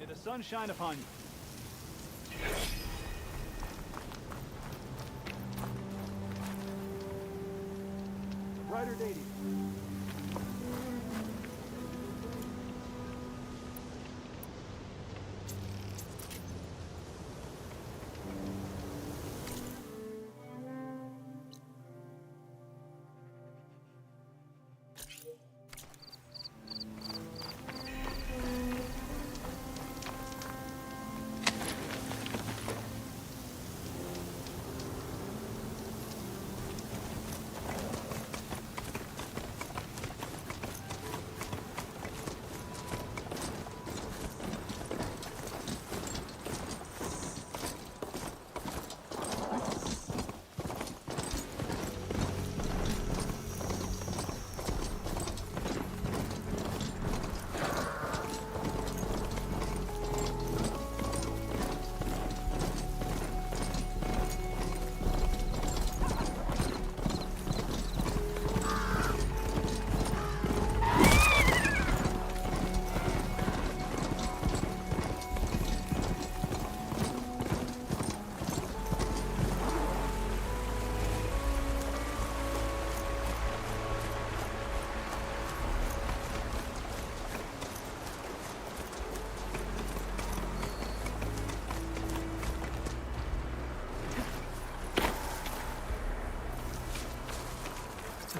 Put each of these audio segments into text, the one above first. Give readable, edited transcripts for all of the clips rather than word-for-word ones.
May the sun shine upon you. A brighter day to you.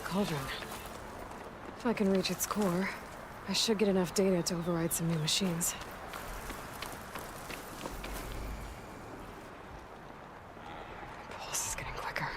Cauldron. If I can reach its core, I should get enough data to override some new machines. Pulse is getting quicker.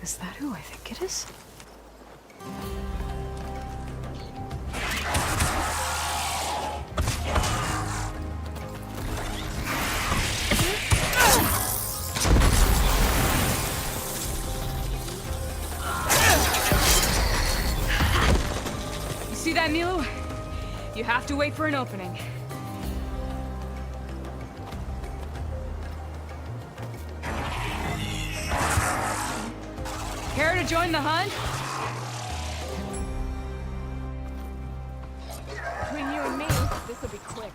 Is that who I think it is? You see that, Milo? You have to wait for an opening. Care to join the hunt? Between you and me, this will be quick.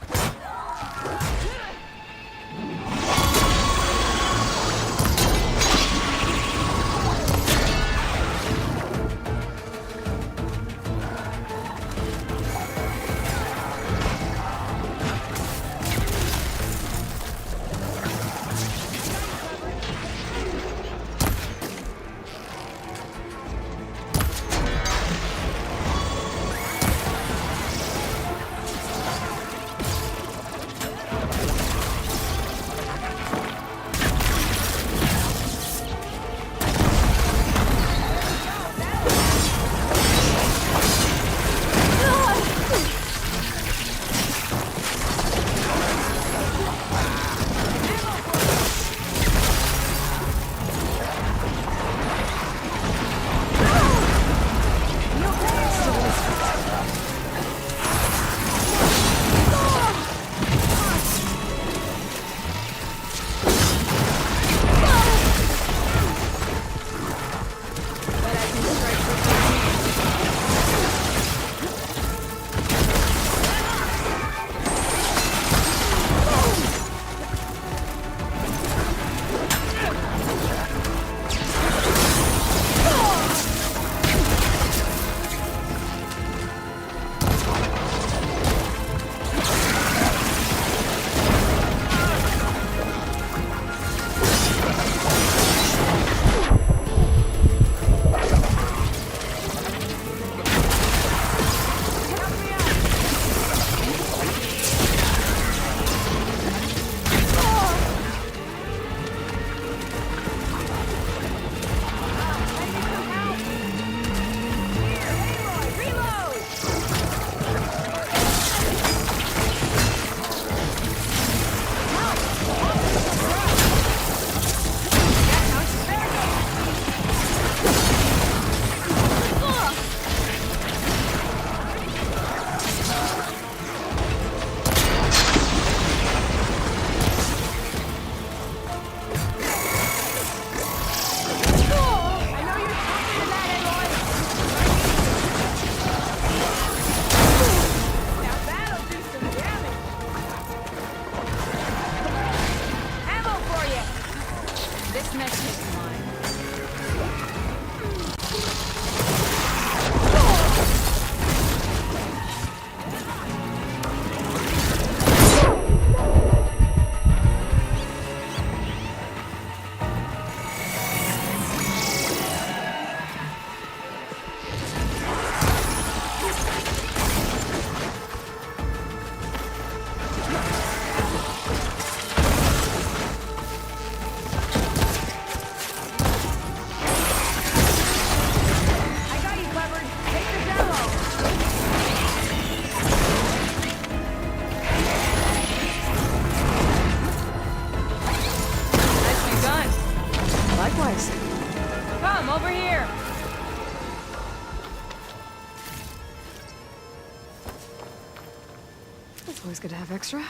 good to have extra.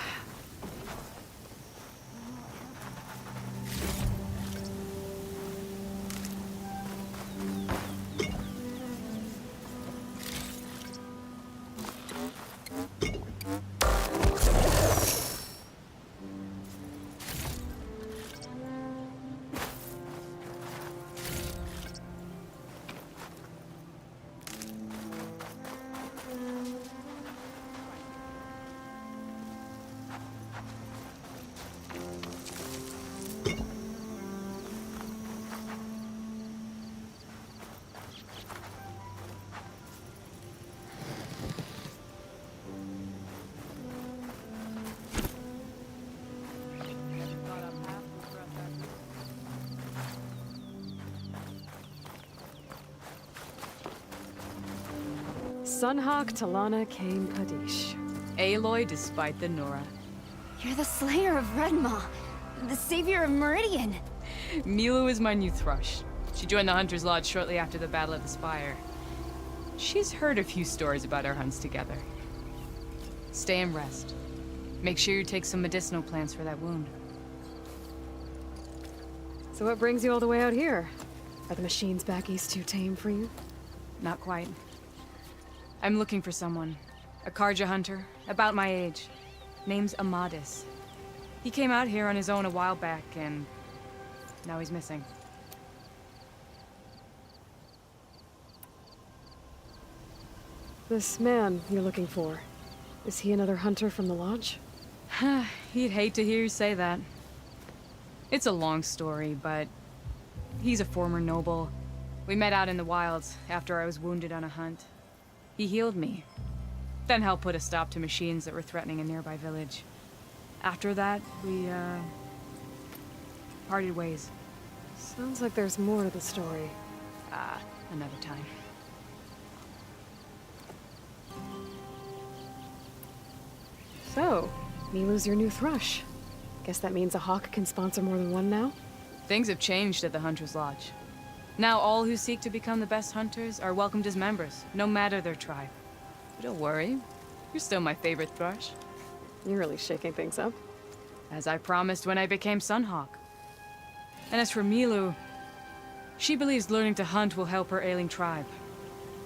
Sunhawk Talana Kane Padish. Aloy despite the Nora. You're the slayer of Redmaw, the savior of Meridian. Milu is my new thrush. She joined the Hunter's Lodge shortly after the Battle of the Spire. She's heard a few stories about our hunts together. Stay and rest. Make sure you take some medicinal plants for that wound. So what brings you all the way out here? Are the machines back east too tame for you? Not quite. I'm looking for someone. A Karja hunter, about my age. Name's Amadis. He came out here on his own a while back, and now he's missing. This man you're looking for, is he another hunter from the lodge? He'd hate to hear you say that. It's a long story, but he's a former noble. We met out in the wilds after I was wounded on a hunt. He healed me, then helped put a stop to machines that were threatening a nearby village. After that, we, parted ways. Sounds like there's more to the story. Another time. So, Milu's your new thrush. Guess that means a hawk can sponsor more than one now? Things have changed at the Hunter's Lodge. Now all who seek to become the best hunters are welcomed as members, no matter their tribe. But don't worry, you're still my favorite thrush. You're really shaking things up. As I promised when I became Sunhawk. And as for Milu, she believes learning to hunt will help her ailing tribe.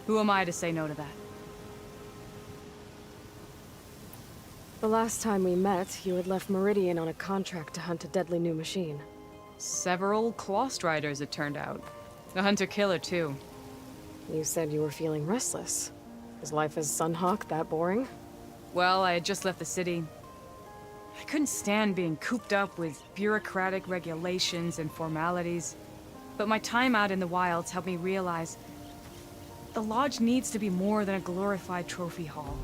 Who am I to say no to that? The last time we met, you had left Meridian on a contract to hunt a deadly new machine. Several Clost Riders, it turned out. A hunter-killer, too. You said you were feeling restless. Is life as Sunhawk that boring? Well, I had just left the city. I couldn't stand being cooped up with bureaucratic regulations and formalities. But my time out in the wilds helped me realize the Lodge needs to be more than a glorified trophy hall.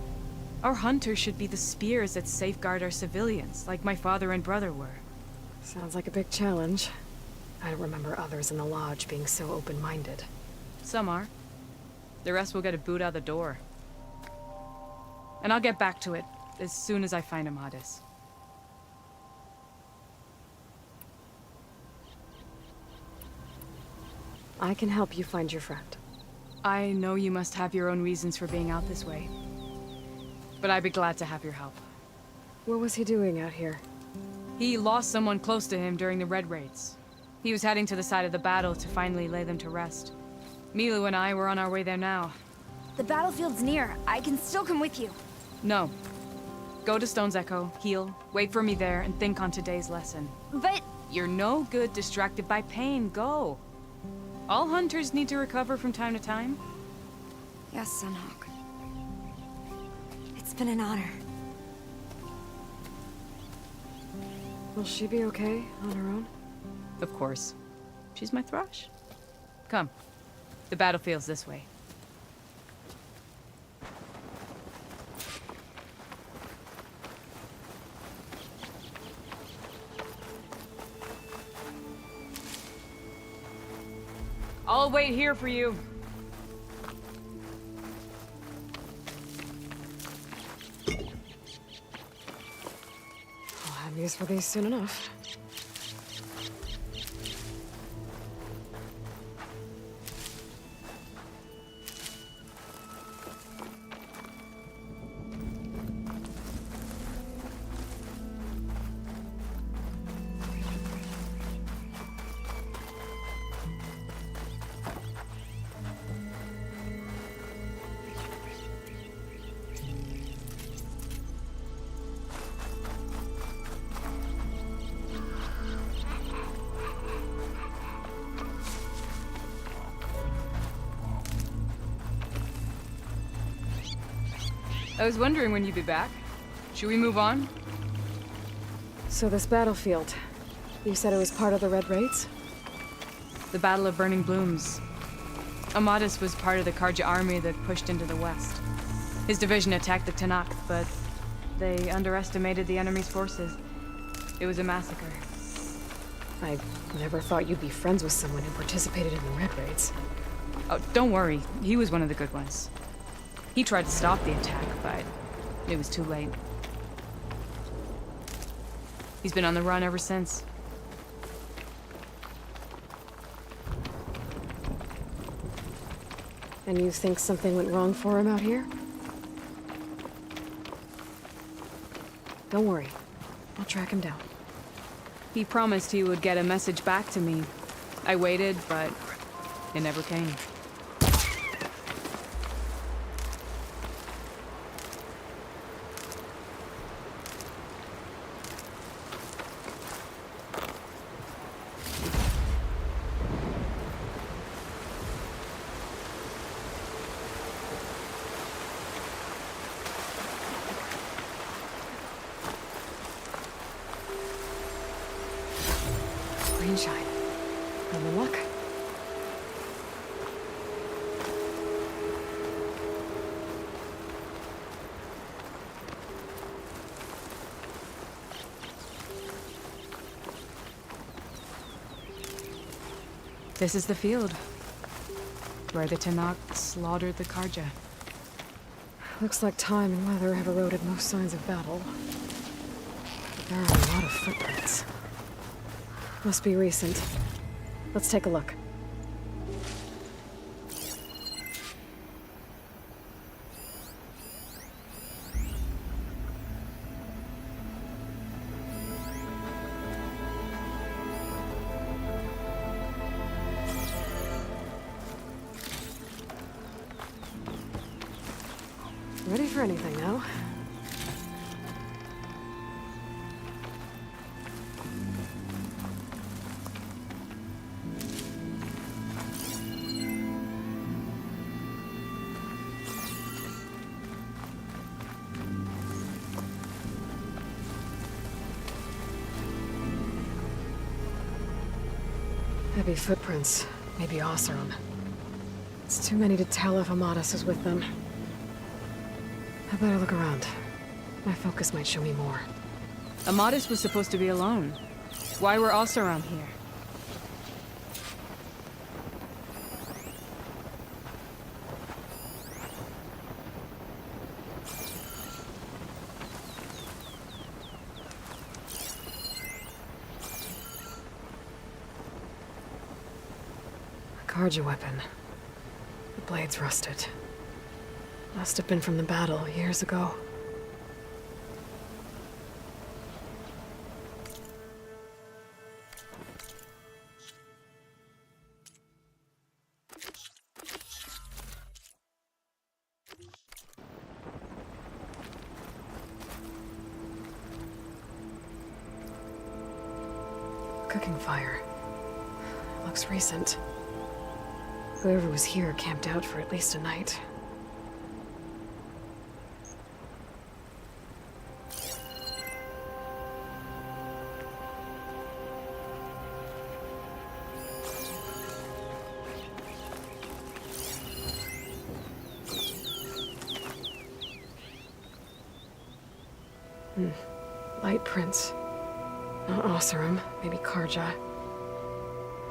Our hunters should be the spears that safeguard our civilians, like my father and brother were. Sounds like a big challenge. I don't remember others in the Lodge being so open-minded. Some are. The rest will get a boot out the door. And I'll get back to it as soon as I find Amadis. I can help you find your friend. I know you must have your own reasons for being out this way. But I'd be glad to have your help. What was he doing out here? He lost someone close to him during the Red Raids. He was heading to the side of the battle to finally lay them to rest. Milu and I were on our way there now. The battlefield's near. I can still come with you. No. Go to Stone's Echo, heal, wait for me there, and think on today's lesson. But... You're no good distracted by pain. Go. All hunters need to recover from time to time. Yes, Sunhawk. It's been an honor. Will she be okay on her own? Of course. She's my thrush. Come. The battlefield's this way. I'll wait here for you. I'll have use for these soon enough. I was wondering when you'd be back. Should we move on? So this battlefield, you said it was part of the Red Raids? The Battle of Burning Blooms. Amadis was part of the Karja army that pushed into the west. His division attacked the Tanakh, but they underestimated the enemy's forces. It was a massacre. I never thought you'd be friends with someone who participated in the Red Raids. Oh, don't worry. He was one of the good ones. He tried to stop the attack, but it was too late. He's been on the run ever since. And you think something went wrong for him out here? Don't worry. I'll track him down. He promised he would get a message back to me. I waited, but it never came. Greenshine. On the luck. This is the field, where the Tanakh slaughtered the Karja. Looks like time and weather have eroded most signs of battle. But there are a lot of footprints. Must be recent. Let's take a look. Ready for anything now? Heavy footprints. Maybe Oseram. It's too many to tell if Amadis is with them. I better look around. My focus might show me more. Amadis was supposed to be alone. Why were Oseram here? A Karja weapon. The blade's rusted. Must have been from the battle years ago. Cooking fire. Looks recent. Whoever was here camped out for at least a night. Light prints. Not Oseram, maybe Karja.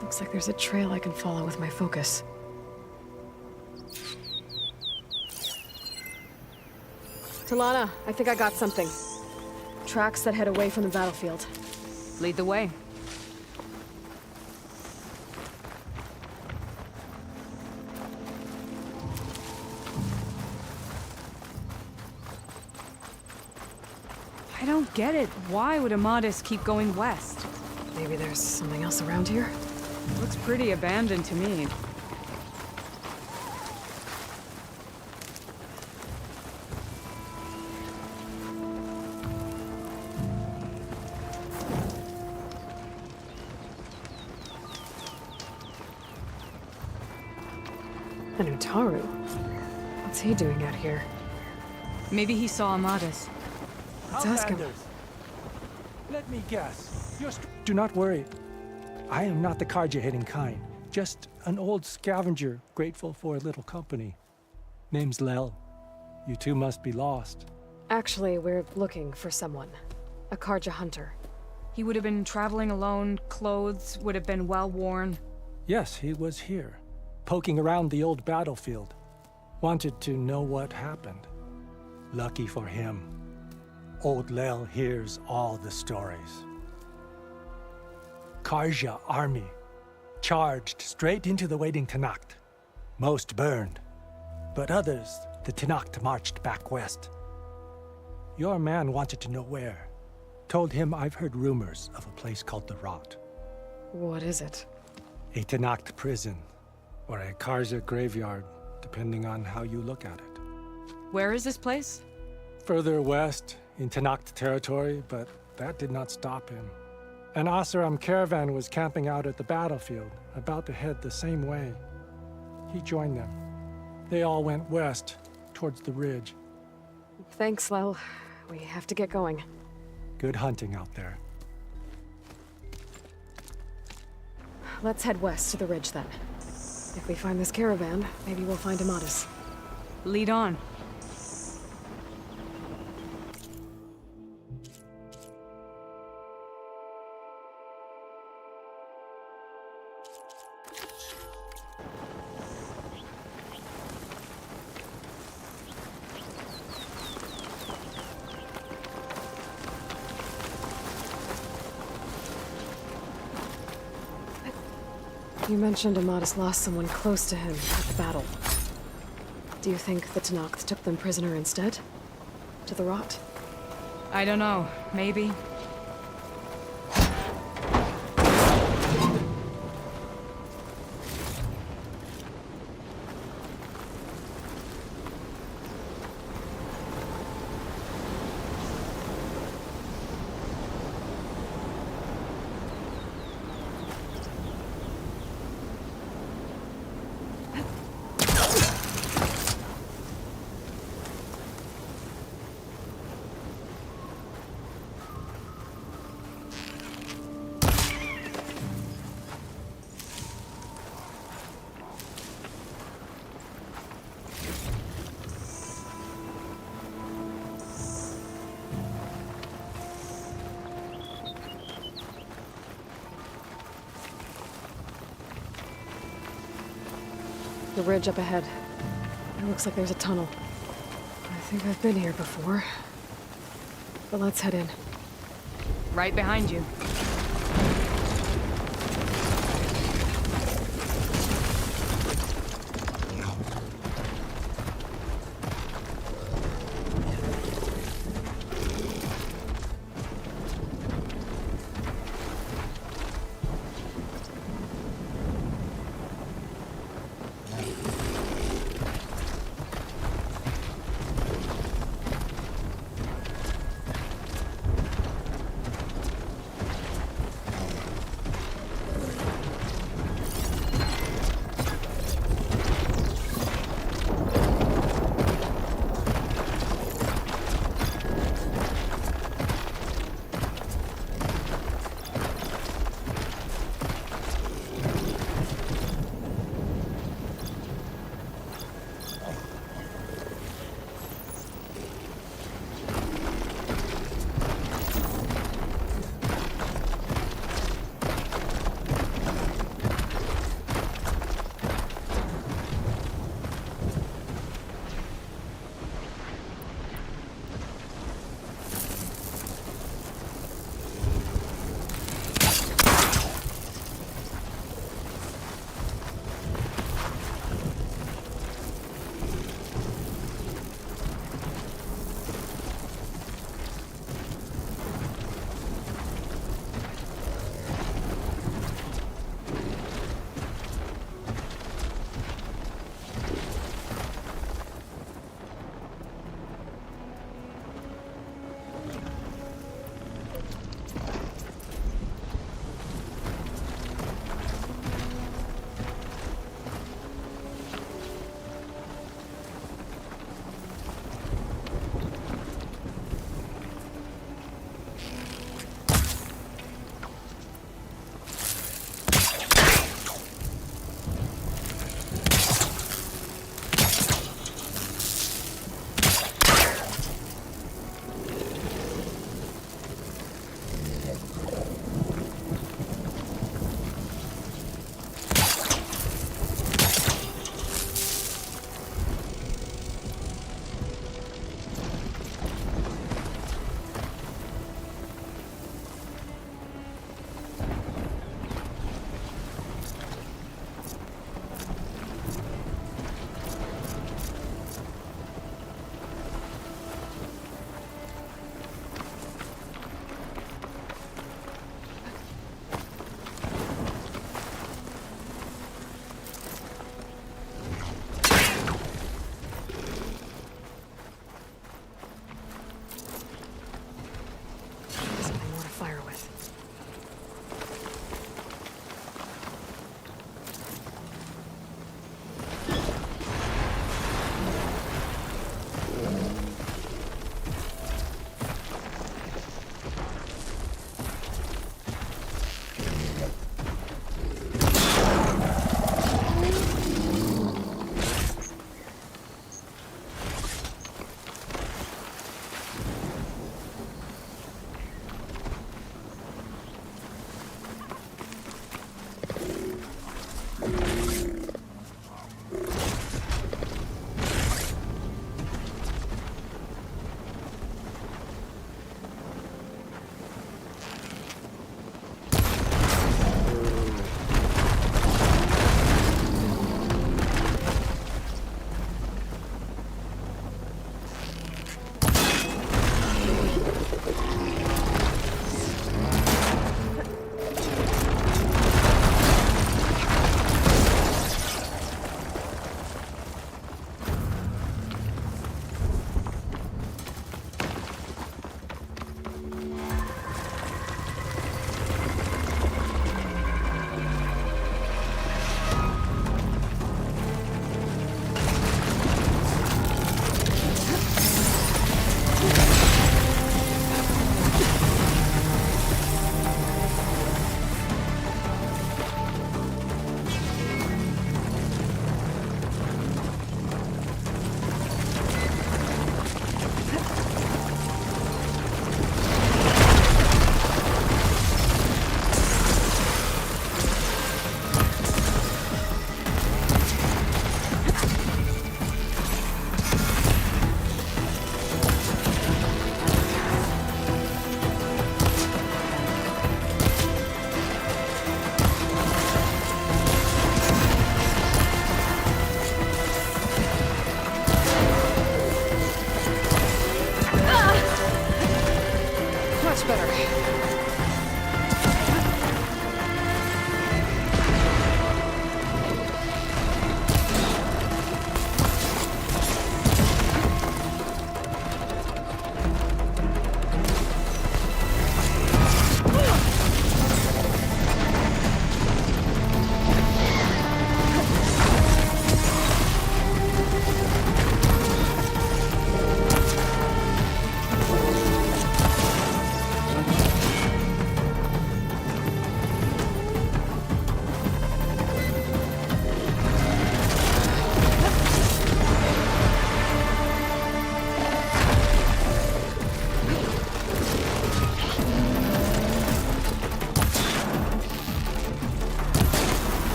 Looks like there's a trail I can follow with my focus. Talana, I think I got something. Tracks that head away from the battlefield. Lead the way. I don't get it. Why would Amadis keep going west? Maybe there's something else around here? Looks pretty abandoned to me. And Utaru? What's he doing out here? Maybe he saw Amadas. Let's ask him. Outlanders. Let me guess. Do not worry. I am not the card-hitting kind. Just an old scavenger grateful for a little company. Name's Lel. You two must be lost. Actually, we're looking for someone. A Karja hunter. He would have been traveling alone, clothes would have been well worn. Yes, he was here, poking around the old battlefield. Wanted to know what happened. Lucky for him, old Lel hears all the stories. Karja army charged straight into the waiting Tenakth. Most burned, but others, the Tenakth marched back west. Your man wanted to know where. Told him I've heard rumors of a place called the Rot. What is it? A Tenakth prison, or a Karja graveyard, depending on how you look at it. Where is this place? Further west, in Tenakth territory, but that did not stop him. An Oseram caravan was camping out at the battlefield, about to head the same way. He joined them. They all went west, towards the ridge. Thanks, Lel. We have to get going. Good hunting out there. Let's head west to the ridge then. If we find this caravan, maybe we'll find Amadas. Lead on. You mentioned Amadas lost someone close to him at the battle. Do you think the Tenakth took them prisoner instead? To the Rot? I don't know. Maybe. The ridge up ahead. It looks like there's a tunnel. I think I've been here before. But let's head in. Right behind you.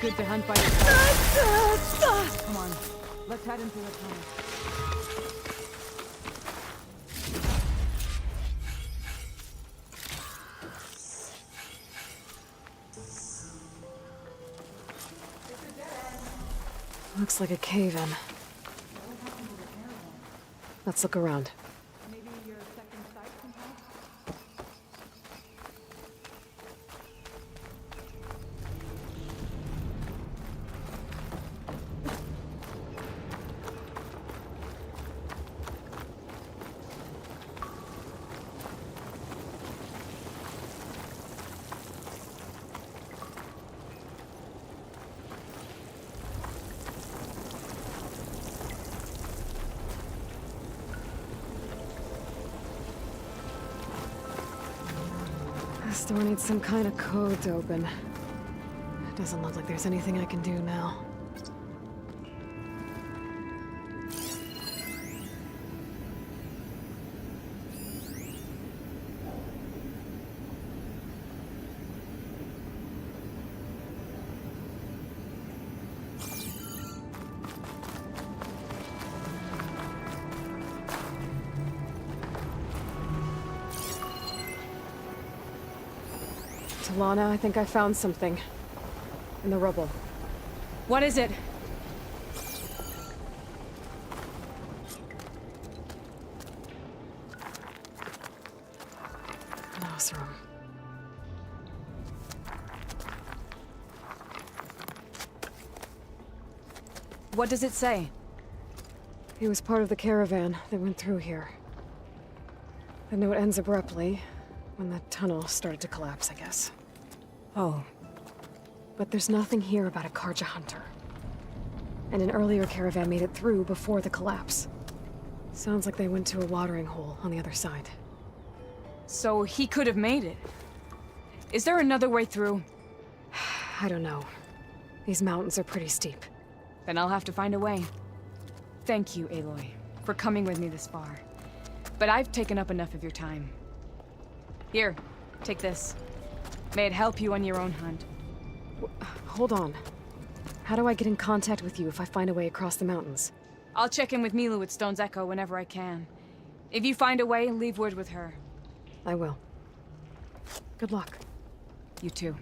good to hunt by yourself. Come on, let's head into the tunnel. Looks like a cave-in. Let's look around. Maybe your second sight can help? This door needs some kind of code to open. It doesn't look like there's anything I can do now. Lana, I think I found something. In the rubble. What is it? Mouse room. What does it say? He was part of the caravan that went through here. The note ends abruptly, when the tunnel started to collapse, I guess. Oh. But there's nothing here about a Karja hunter. And an earlier caravan made it through before the collapse. Sounds like they went to a watering hole on the other side. So he could have made it. Is there another way through? I don't know. These mountains are pretty steep. Then I'll have to find a way. Thank you, Aloy, for coming with me this far. But I've taken up enough of your time. Here, take this. May it help you on your own hunt. Hold on. How do I get in contact with you if I find a way across the mountains? I'll check in with Milu at Stone's Echo whenever I can. If you find a way, leave word with her. I will. Good luck. You too.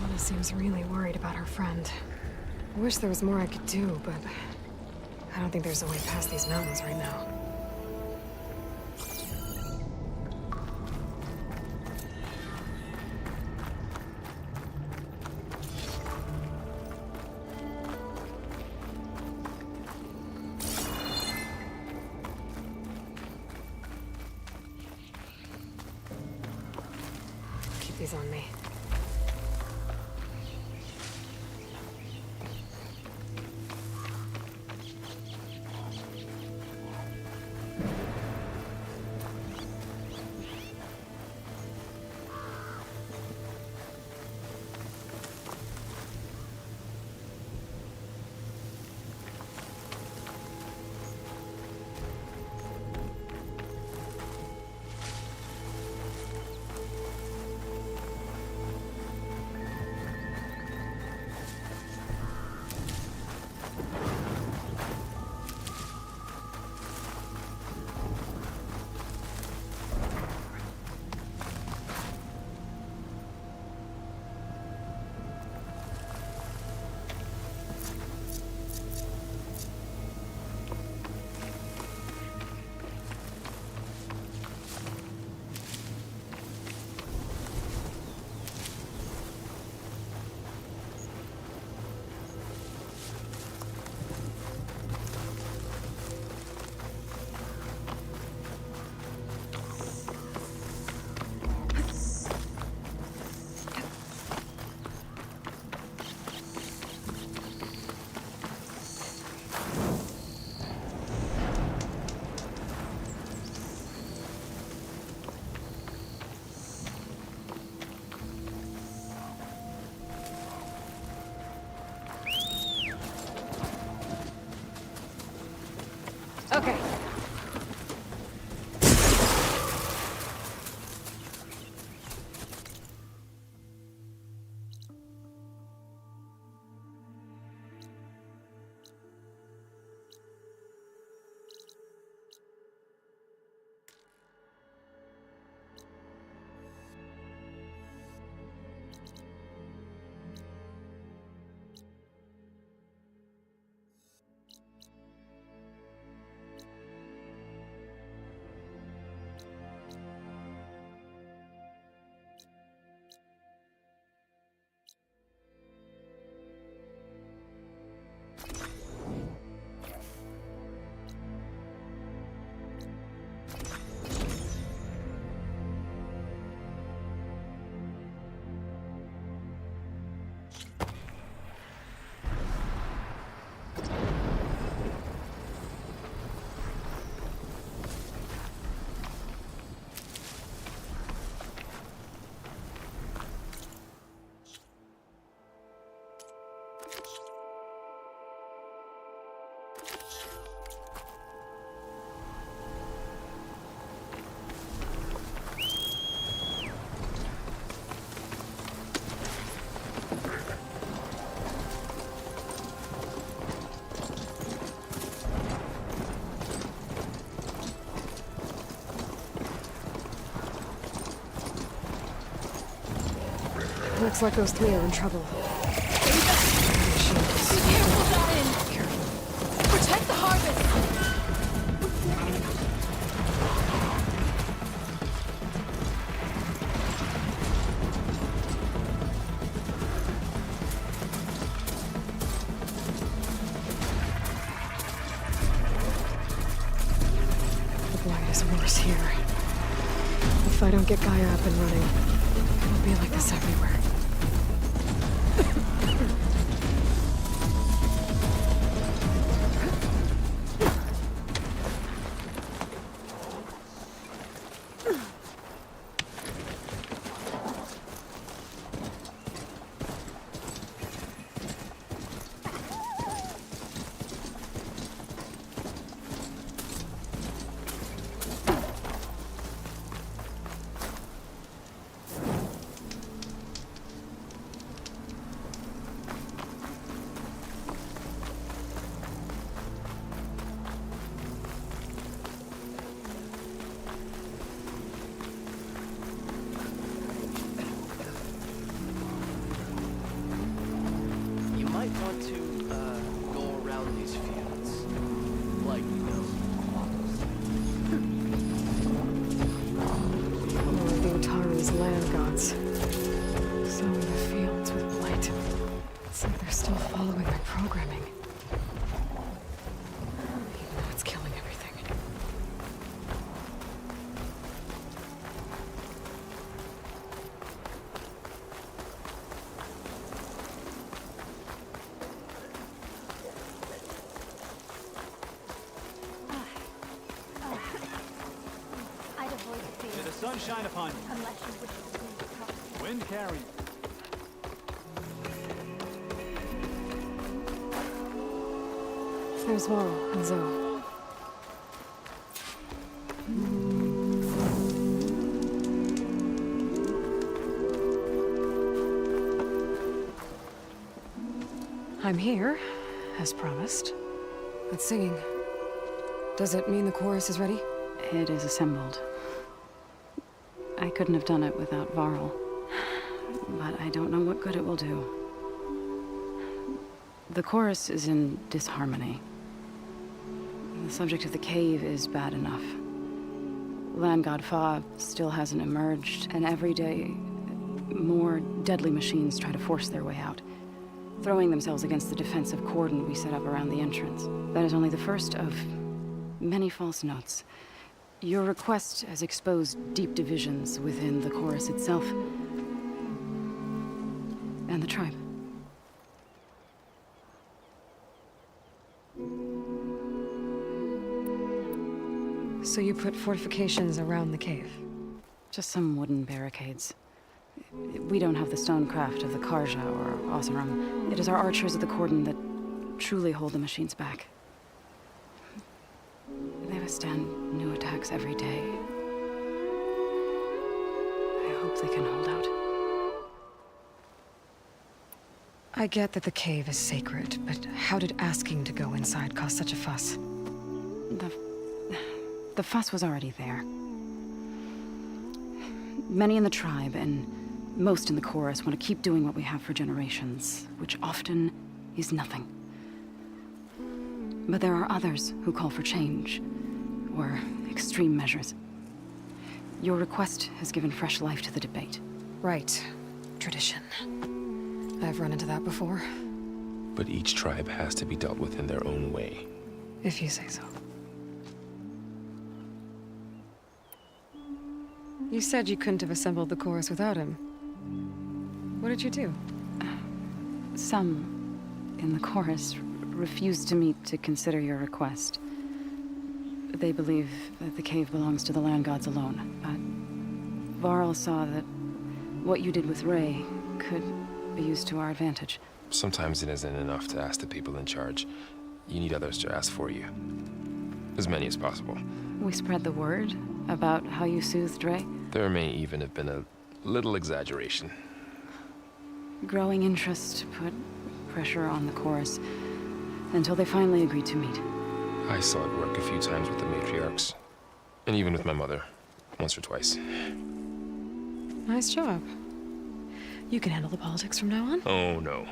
Lana seems really worried about her friend. I wish there was more I could do, but I don't think there's a way past these mountains right now. Keep these on me. Okay. Looks like those three are in trouble. Be careful, Darren! Careful. Protect the harvest! The blight is worse here. If I don't get Gaia up and running, it'll be like this everywhere. You might want to, go around these fields. Like, More of the Utaru's land gods. Sowing the fields with blight. It's like they're still following their programming. Even though it's killing everything. I'd avoid the May field the sun shine upon you. unless you wish to see the cross. Wind carry you. There's Varl and Zoe. I'm here, as promised. But singing. Does it mean the chorus is ready? It is assembled. I couldn't have done it without Varl. But I don't know what good it will do. The chorus is in disharmony. The subject of the cave is bad enough. Land God Fa still hasn't emerged, and every day, more deadly machines try to force their way out, throwing themselves against the defensive cordon we set up around the entrance. That is only the first of many false notes. Your request has exposed deep divisions within the chorus itself and the tribe. So you put fortifications around the cave? Just some wooden barricades. We don't have the stonecraft of the Karja or Oseram. It is our archers of the cordon that truly hold the machines back. They withstand new attacks every day. I hope they can hold out. I get that the cave is sacred, but how did asking to go inside cause such a fuss? The fuss was already there. Many in the tribe, and most in the chorus, want to keep doing what we have for generations, which often is nothing. But there are others who call for change, or extreme measures. Your request has given fresh life to the debate. Right. Tradition. I've run into that before. But each tribe has to be dealt with in their own way. If you say so. You said you couldn't have assembled the chorus without him. What did you do? Some in the chorus refused to meet to consider your request. They believe that the cave belongs to the land gods alone, but Varl saw that what you did with Ray could be used to our advantage. Sometimes it isn't enough to ask the people in charge. You need others to ask for you. As many as possible. We spread the word about how you soothed Ray. There may even have been a little exaggeration. Growing interest put pressure on the chorus until they finally agreed to meet. I saw it work a few times with the matriarchs. And even with my mother. Once or twice. Nice job. You can handle the politics from now on. Oh, no.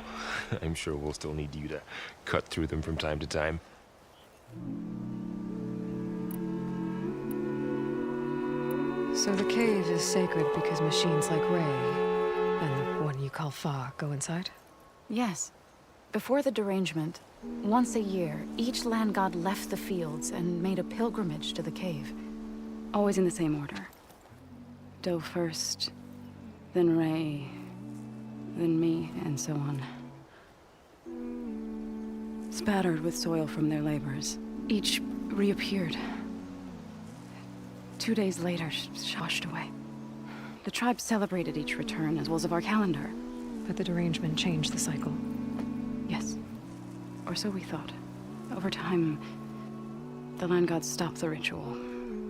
I'm sure we'll still need you to cut through them from time to time. So the cave is sacred because machines like Ray, and the one you call Fa, go inside? Yes. Before the derangement, once a year, each land god left the fields and made a pilgrimage to the cave. Always in the same order. Doe first, then Ray, then me, and so on. Spattered with soil from their labors, each reappeared. 2 days later, washed away. The tribe celebrated each return as was of our calendar. But the derangement changed the cycle. Yes. Or so we thought. Over time, the land gods stopped the ritual,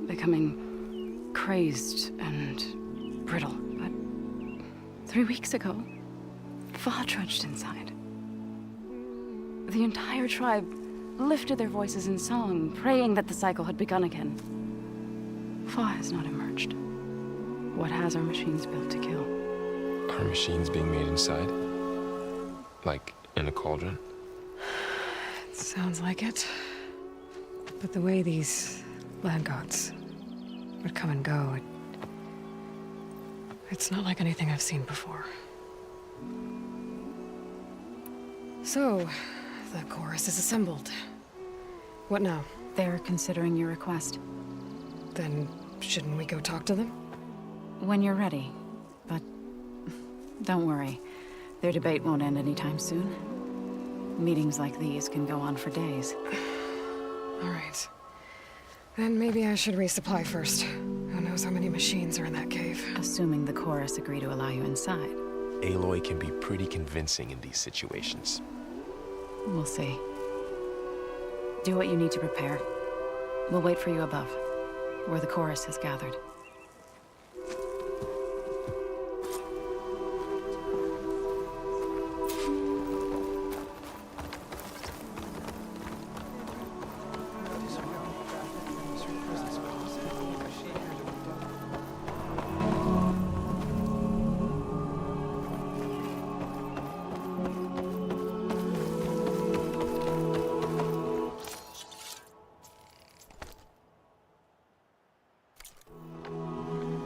becoming crazed and brittle. But 3 weeks ago, Fa trudged inside. The entire tribe lifted their voices in song, praying that the cycle had begun again. Fa has not emerged. What has our machines built to kill? Are machines being made inside? Like in a cauldron? Sounds like it. But the way these land gods would come and go, it's not like anything I've seen before. So, the chorus is assembled. What now? They're considering your request. Then, shouldn't we go talk to them? When you're ready. But don't worry. Their debate won't end anytime soon. Meetings like these can go on for days. All right. Then maybe I should resupply first. Who knows how many machines are in that cave? Assuming the chorus agree to allow you inside. Aloy can be pretty convincing in these situations. We'll see. Do what you need to prepare. We'll wait for you above, where the chorus has gathered.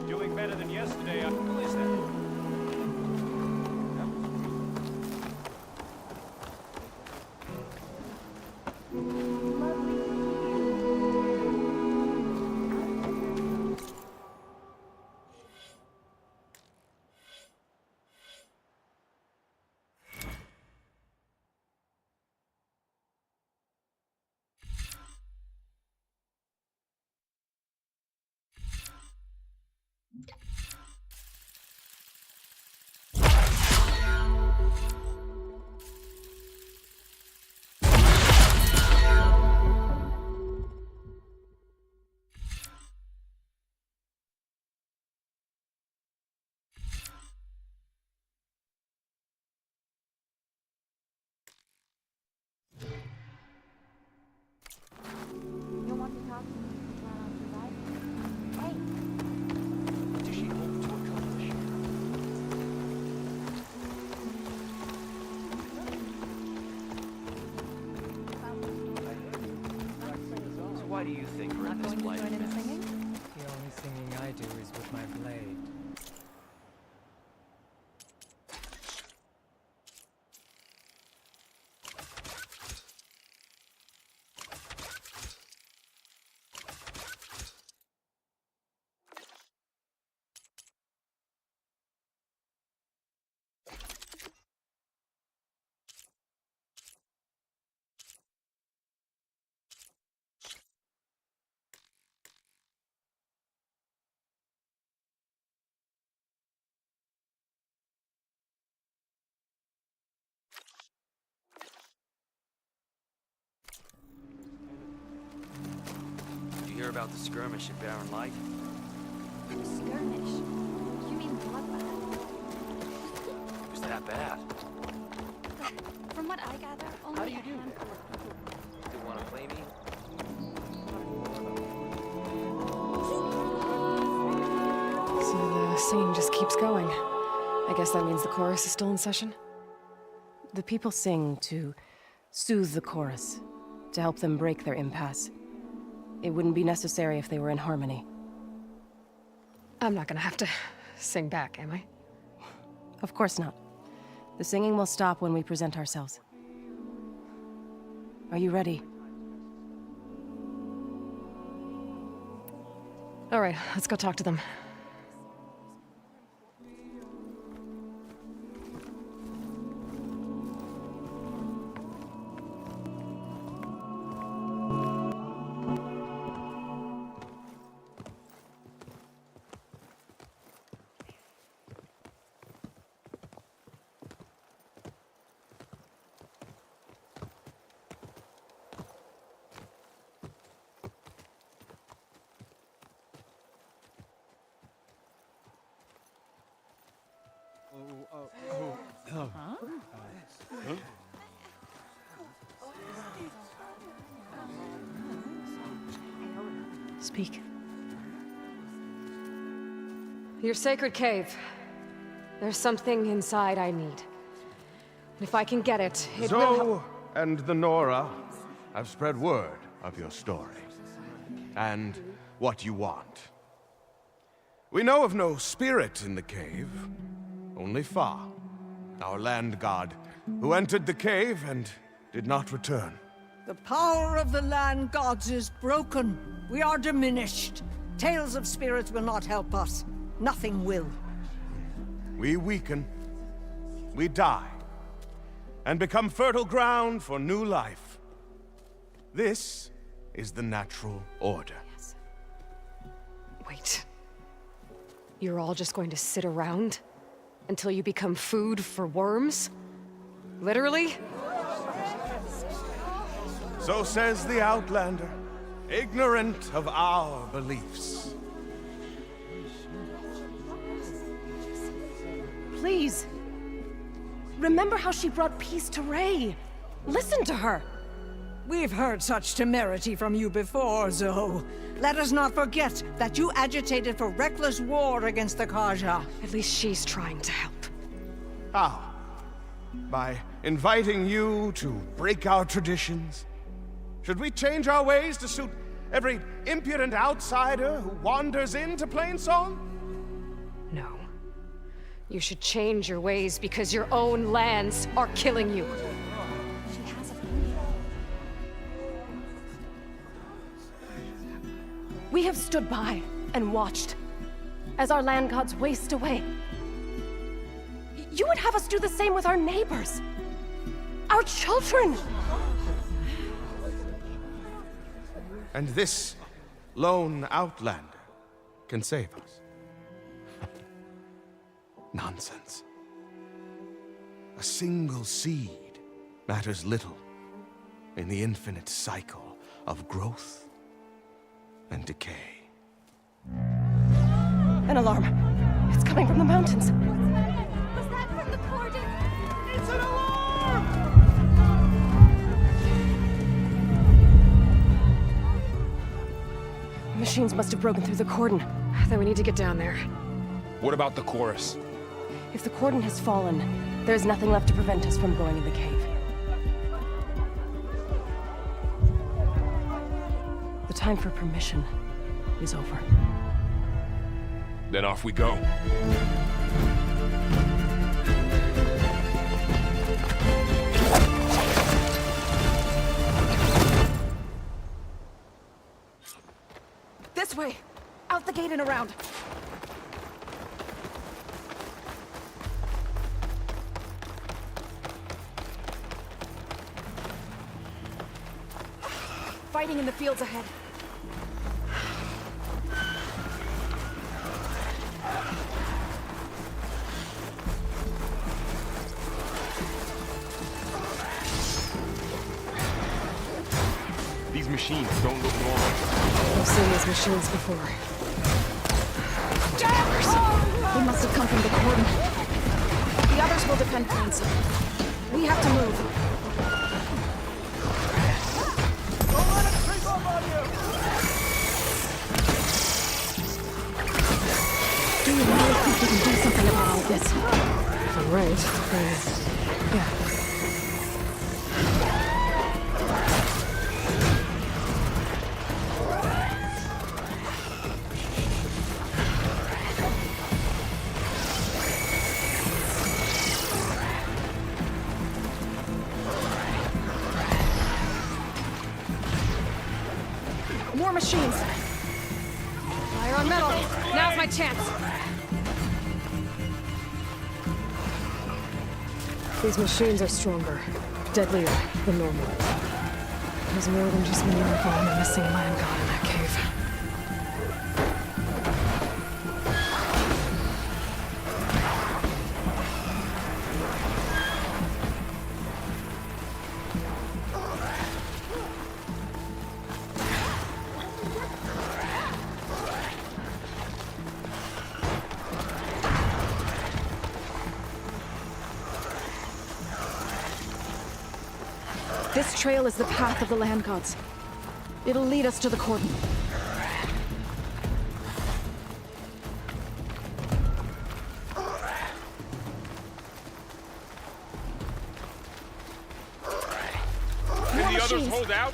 Doing better than yesterday. Who is that? What does she hope to accomplish? So why do you think we're in this blind mess? The only singing I do is with my blade. Did you hear about the skirmish at Barren Light? Skirmish? You mean bloodbath? It was that bad. From what I gather, only How do you a do handful of people. Still want to play me? So the singing just keeps going. I guess that means the chorus is still in session? The people sing to soothe the chorus, to help them break their impasse. It wouldn't be necessary if they were in harmony. I'm not gonna have to sing back, am I? Of course not. The singing will stop when we present ourselves. Are you ready? All right, let's go talk to them. Speak. Your sacred cave. There's something inside I need. And if I can get it, it will help. Zoe and the Nora have spread word of your story. And what you want. We know of no spirit in the cave. Only Fa, our land god, who entered the cave and did not return. The power of the land gods is broken. We are diminished. Tales of spirits will not help us. Nothing will. We weaken. We die. And become fertile ground for new life. This is the natural order. Wait. You're all just going to sit around? Until you become food for worms? Literally? So says the Outlander, ignorant of our beliefs. Please. Remember how she brought peace to Ray. Listen to her. We've heard such temerity from you before, Zoe. Let us not forget that you agitated for reckless war against the Kaja. At least she's trying to help. How? By inviting you to break our traditions? Should we change our ways to suit every impudent outsider who wanders into Plainsong? No. You should change your ways because your own lands are killing you. We have stood by and watched as our land gods waste away. You would have us do the same with our neighbors, our children. And this lone outlander can save us. Nonsense. A single seed matters little in the infinite cycle of growth and decay. An alarm. It's coming from the mountains. Was that from the cordon? It's an alarm! The machines must have broken through the cordon. Then we need to get down there. What about the chorus? If the cordon has fallen, there's nothing left to prevent us from going in the cave. The time for permission is over. Then off we go. This way! Out the gate and around! Fighting in the fields ahead. These machines don't look normal. I've seen these machines before. They must have come from the cordon. The others will defend Plainsong. We have to move. Don't let it creep up on you! Do you really think we can can do something about all this. If I'm right, then... yeah. More machines! Fire on metal! Now's my chance! These machines are stronger, deadlier than normal. There's more than just Minerva and the missing land god in that cave. This trail is the path of the land gods. It'll lead us to the cordon. Can the others hold out?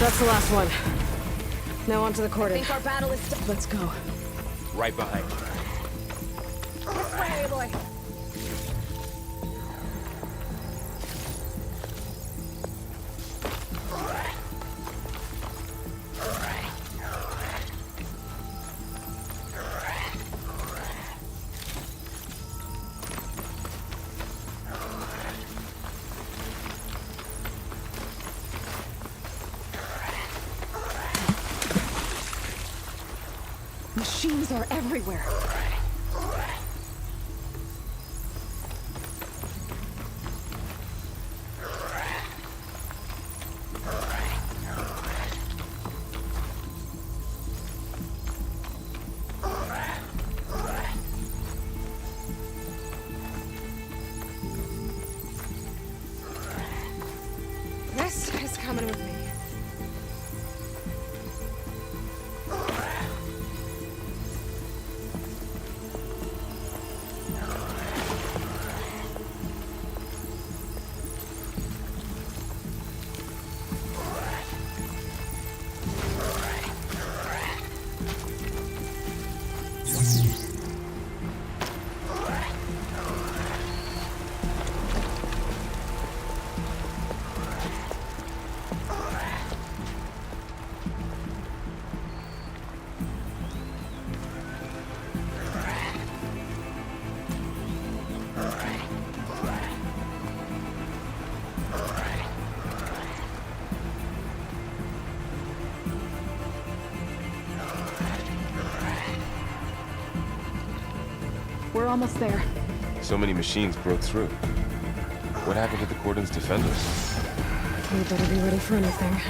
That's the last one. Now on to the cordon. I think our battle is... Let's go. Right behind you. This way, Aloy! Machines are everywhere. This is coming with me. We're almost there. So many machines broke through. What happened to the Cordon's defenders? We better be ready for anything.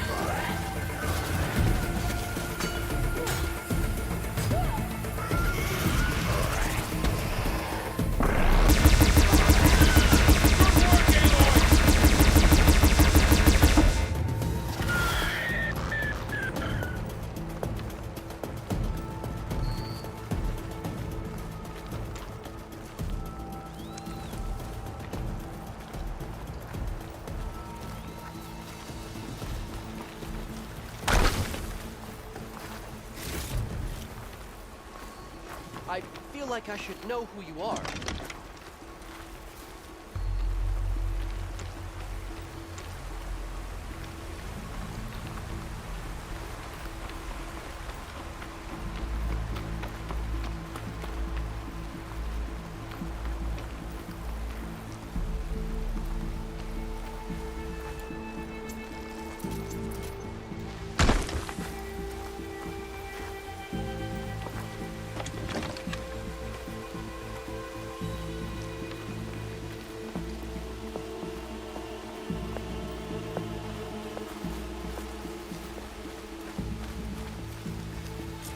I feel like I should know who you are.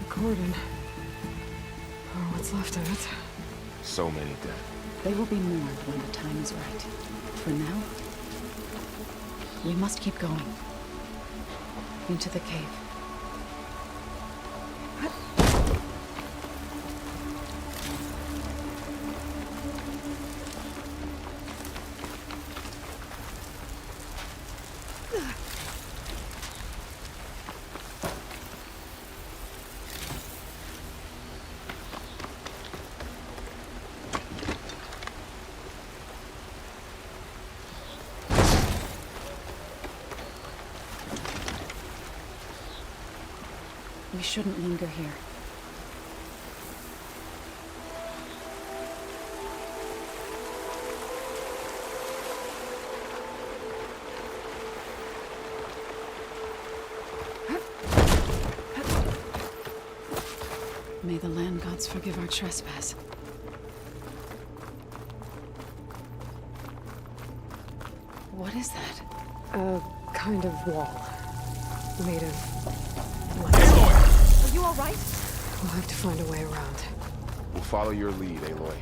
Gordon. Or what's left of it. So many dead. They will be mourned when the time is right. For now, we must keep going. Into the cave. We shouldn't linger here. May the land gods forgive our trespass. What is that? A kind of wall. Made of... Are you alright? We'll have to find a way around. We'll follow your lead, Aloy.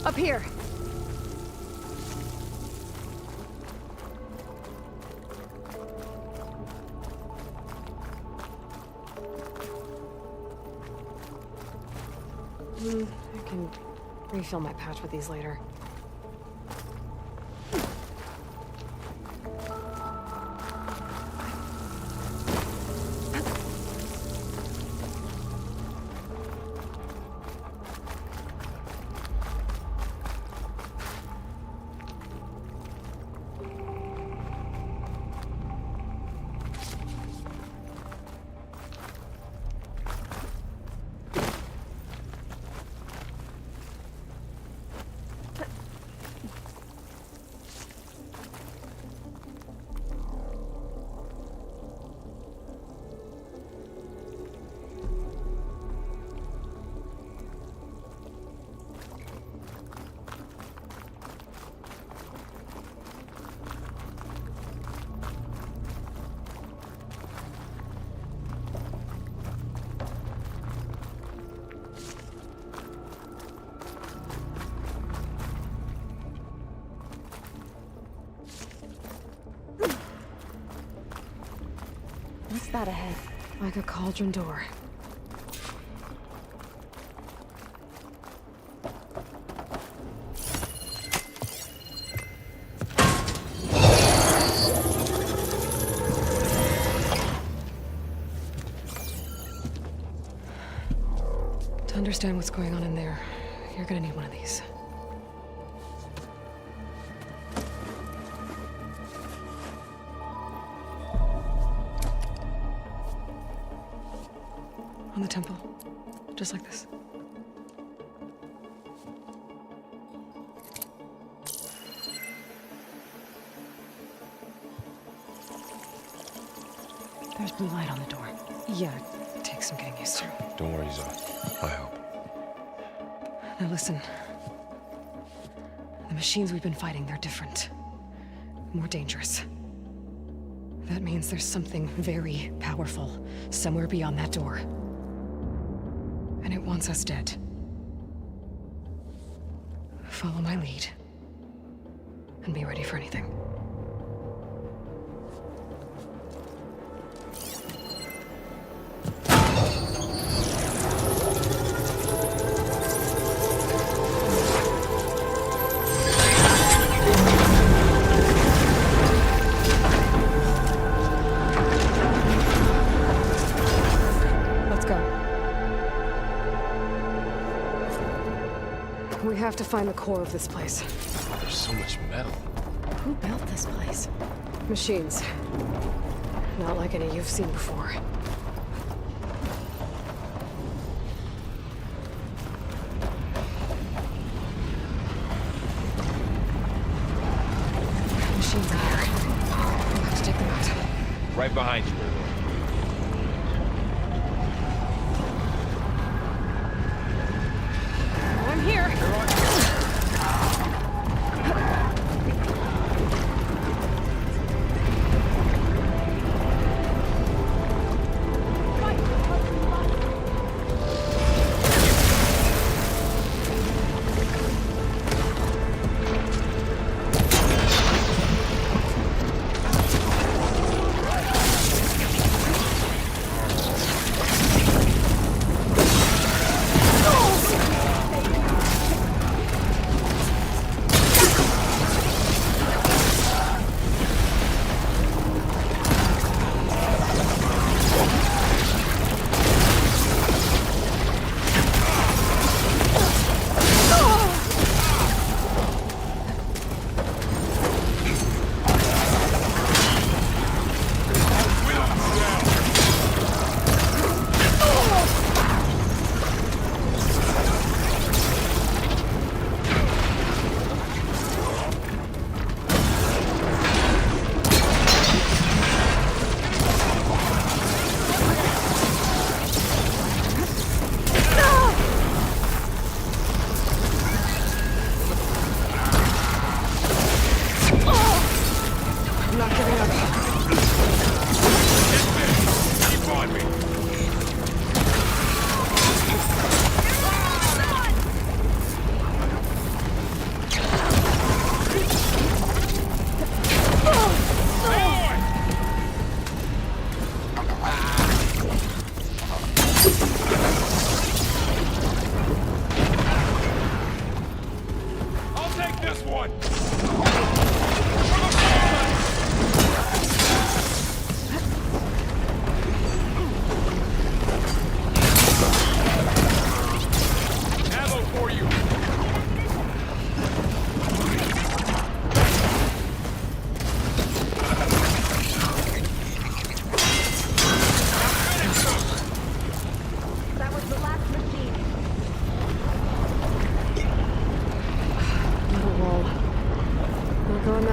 Up here! I can refill my patch with these later. What's that ahead? Like a cauldron door. To understand what's going on in there, you're gonna need one of these. On the temple. Just like this. There's blue light on the door. Yeah, it takes some getting used to. Don't worry, Zoe. I help. Now listen. The machines we've been fighting, they're different. More dangerous. That means there's something very powerful somewhere beyond that door. And it wants us dead. Follow my lead. And be ready for anything. We have to find the core of this place. There's so much metal. Who built this place? Machines. Not like any you've seen before. Machines in here. We'll have to take them out. Right behind you. I'm here.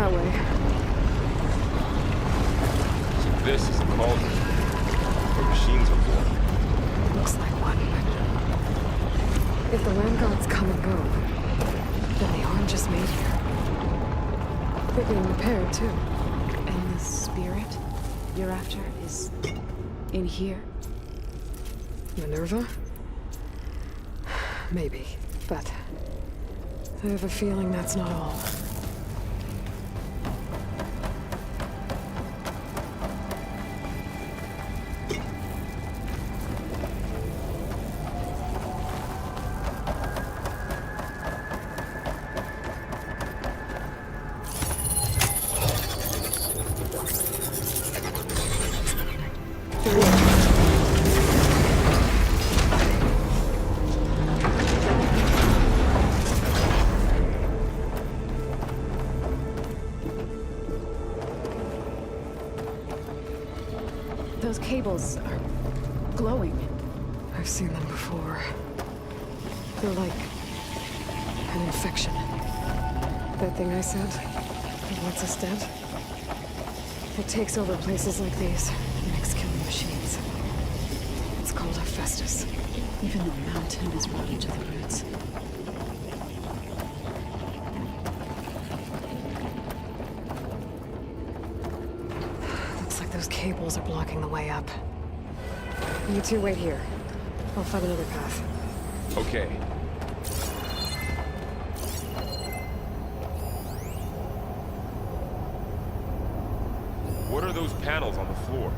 that way. So this is a cauldron where machines are born. Looks like one. If the land gods come and go, then they aren't just made here. They're being repaired, too. And the spirit you're after is in here? Minerva? Maybe, but I have a feeling that's not all. Those cables are glowing. I've seen them before. They're like an infection. That thing I said, that wants us dead. It takes over places like these, makes killing machines. It's called Hephaestus. Even the mountain is rotted to the roots. Looks like those cables are blocking the way up. You two wait here. I'll find another path. Okay. What are those panels on the floor?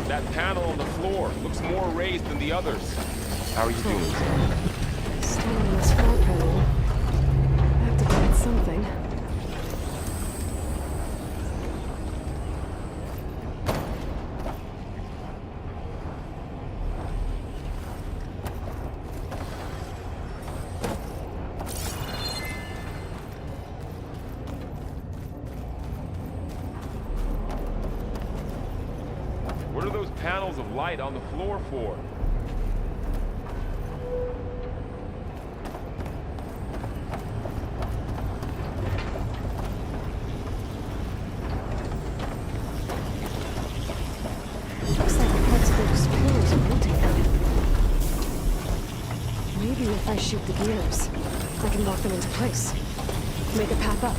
That panel on the floor looks more raised than the others. How are you doing? Still on this floor panel. Activated something. What are those panels of light on the floor for? Looks like the parts of those pillars are rotating. Maybe if I shoot the gears, I can lock them into place. Make a path up.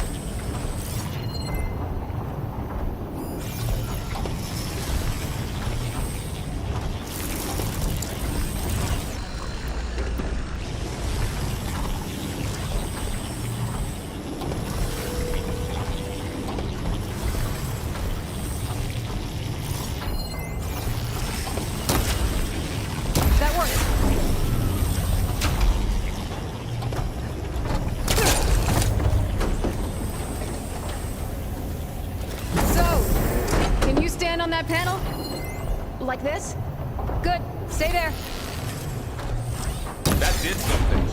That works. So, can you stand on that panel? Like this? Good. Stay there. That did something.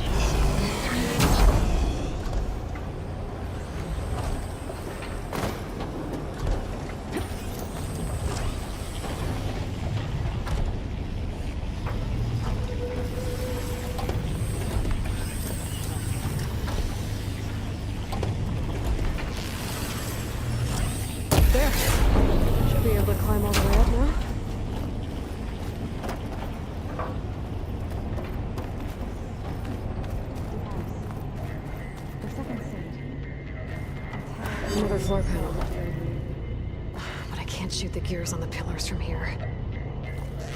There. Should be able to climb all the way up now. Another floor panel. But I can't shoot the gears on the pillars from here.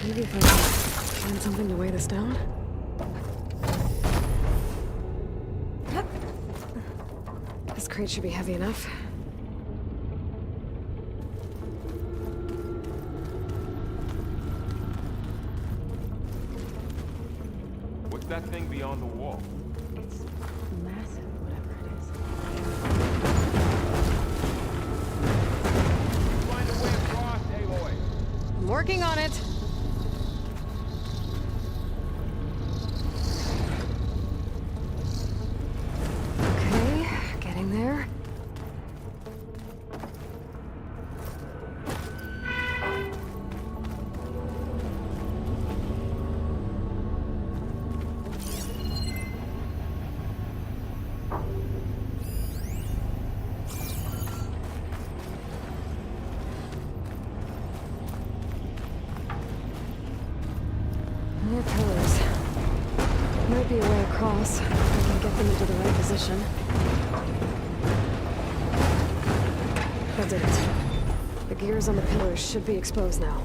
Maybe if I can find something to weigh this down? This crate should be heavy enough. What's that thing beyond the wall? It's massive, whatever it is. Find a way across, Aloy. I'm working on it. Okay, getting there. across. I can get them into the right position. I did it. The gears on the pillars should be exposed now.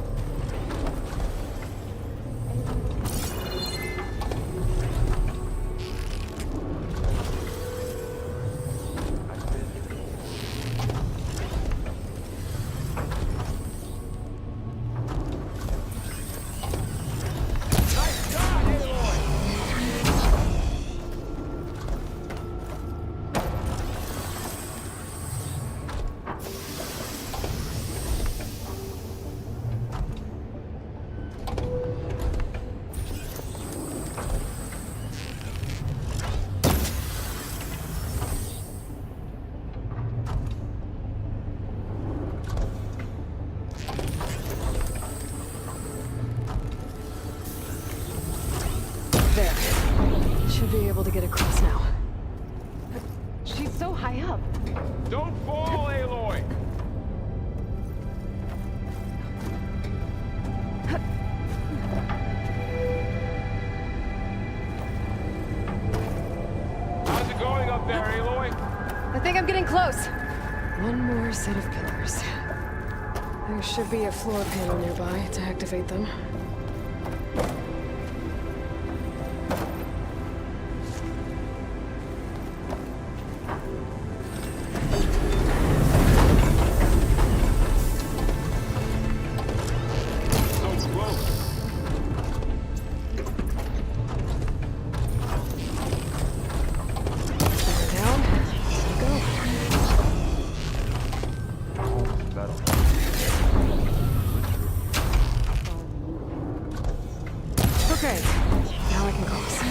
Should be able to get across now. She's so high up. Don't fall, Aloy! How's it going up there, Aloy? I think I'm getting close. One more set of pillars. There should be a floor panel nearby to activate them. Okay, now I can cross.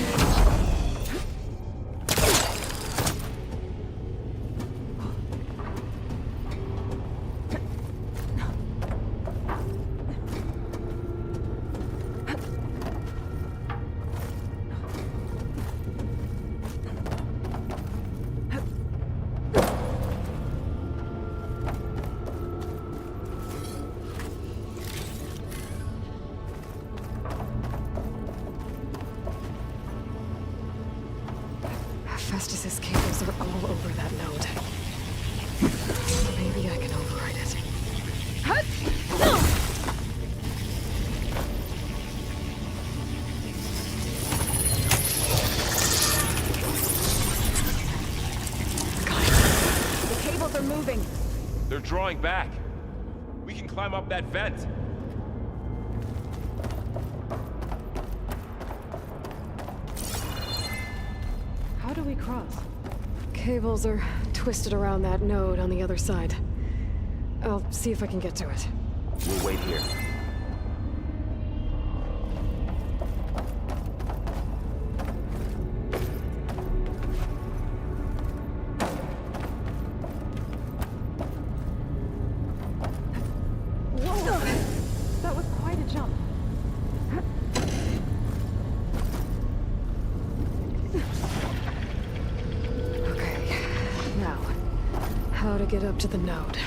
Festus's cables are all over that node. Maybe I can override it. The cables are moving. They're drawing back. We can climb up that vent. How do we cross? Cables are twisted around that node on the other side. I'll see if I can get to it. We'll wait here. Whoa! That was quite a jump. Okay, now, how to get up to the node.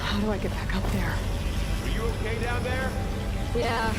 How do I get back up there? Are you okay down there? Yeah.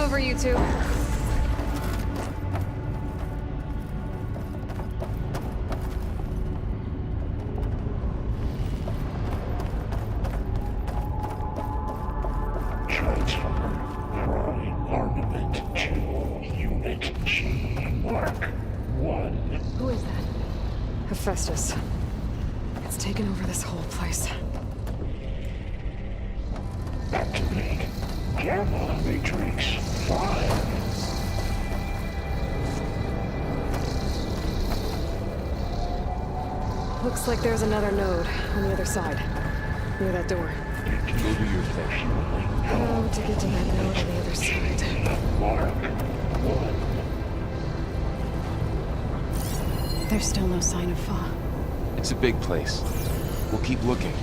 over, you two. Who is that? Hephaestus. It's taken over this whole place. Activate Gamma Matrix 5. Looks like there's another node on the other side, near that door. Go do your thing. How to get to that node on the other side? Mark 1. There's still no sign of Fa. It's a big place. We'll keep looking.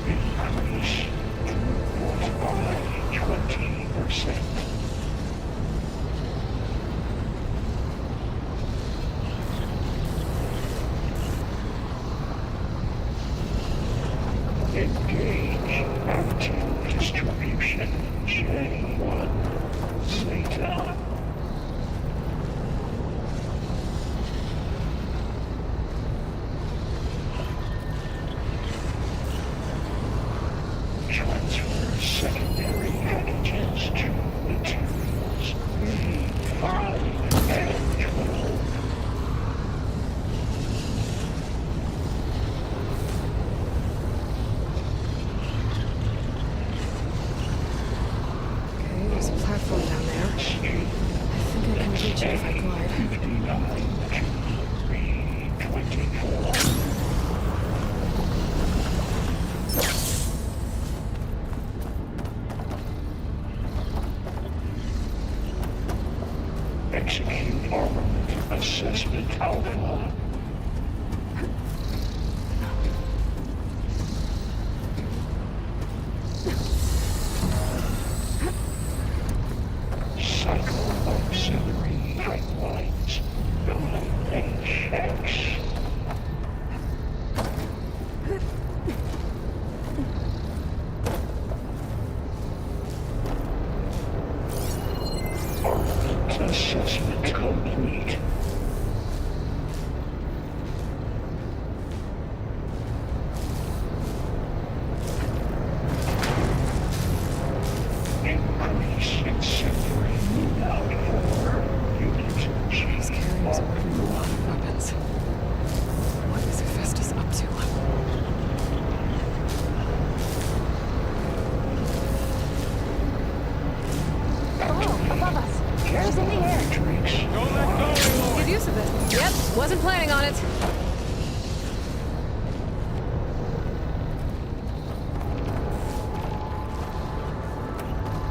Increase throughput by 20%. Engage anti-distribution J1 Zeta. Transfer secondary packages to materials V5 and 12. Okay, there's a platform down there. I think I can reach it if I glide. 59 to B24. Execute armament assessment alpha. Cycle auxiliary pipelines 9HX. Armament assessment complete. Increase incendiary loadout for unit These carriers are working with a lot of weapons. What is Hephaestus up to? Above us. There's in the air. Matrix. Good use of it. Yep, wasn't planning on it.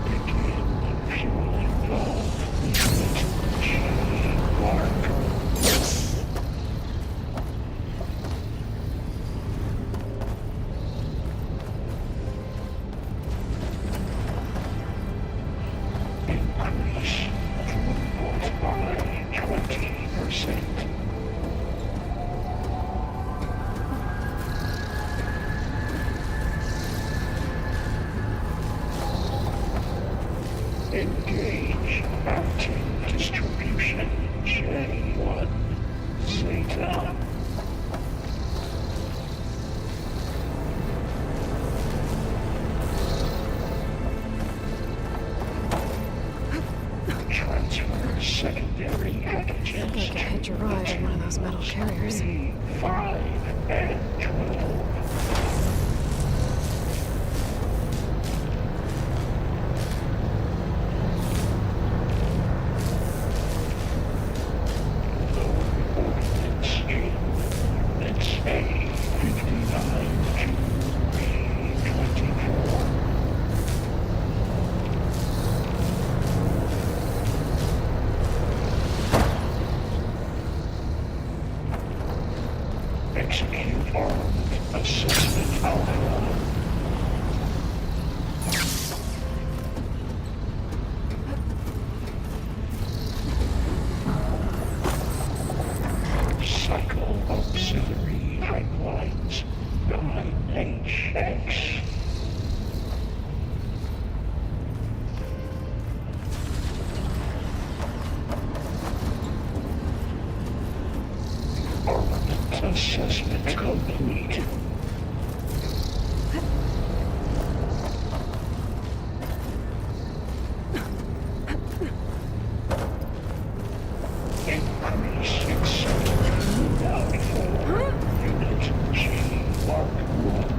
Begin fueling valve. Unit G. Mark. Increase throughput by 20%. Engage anti-distribution J1 Zeta. Transfer secondary packages I think I can hitch a ride on one of those metal carriers. 5 and 12. Lower ordnance in units A59 to B24. Execute armament assessment alpha. Cycle auxiliary pipelines 9HX. Armament assessment complete. Increase accepted. Downfall. Unit G Mark 1.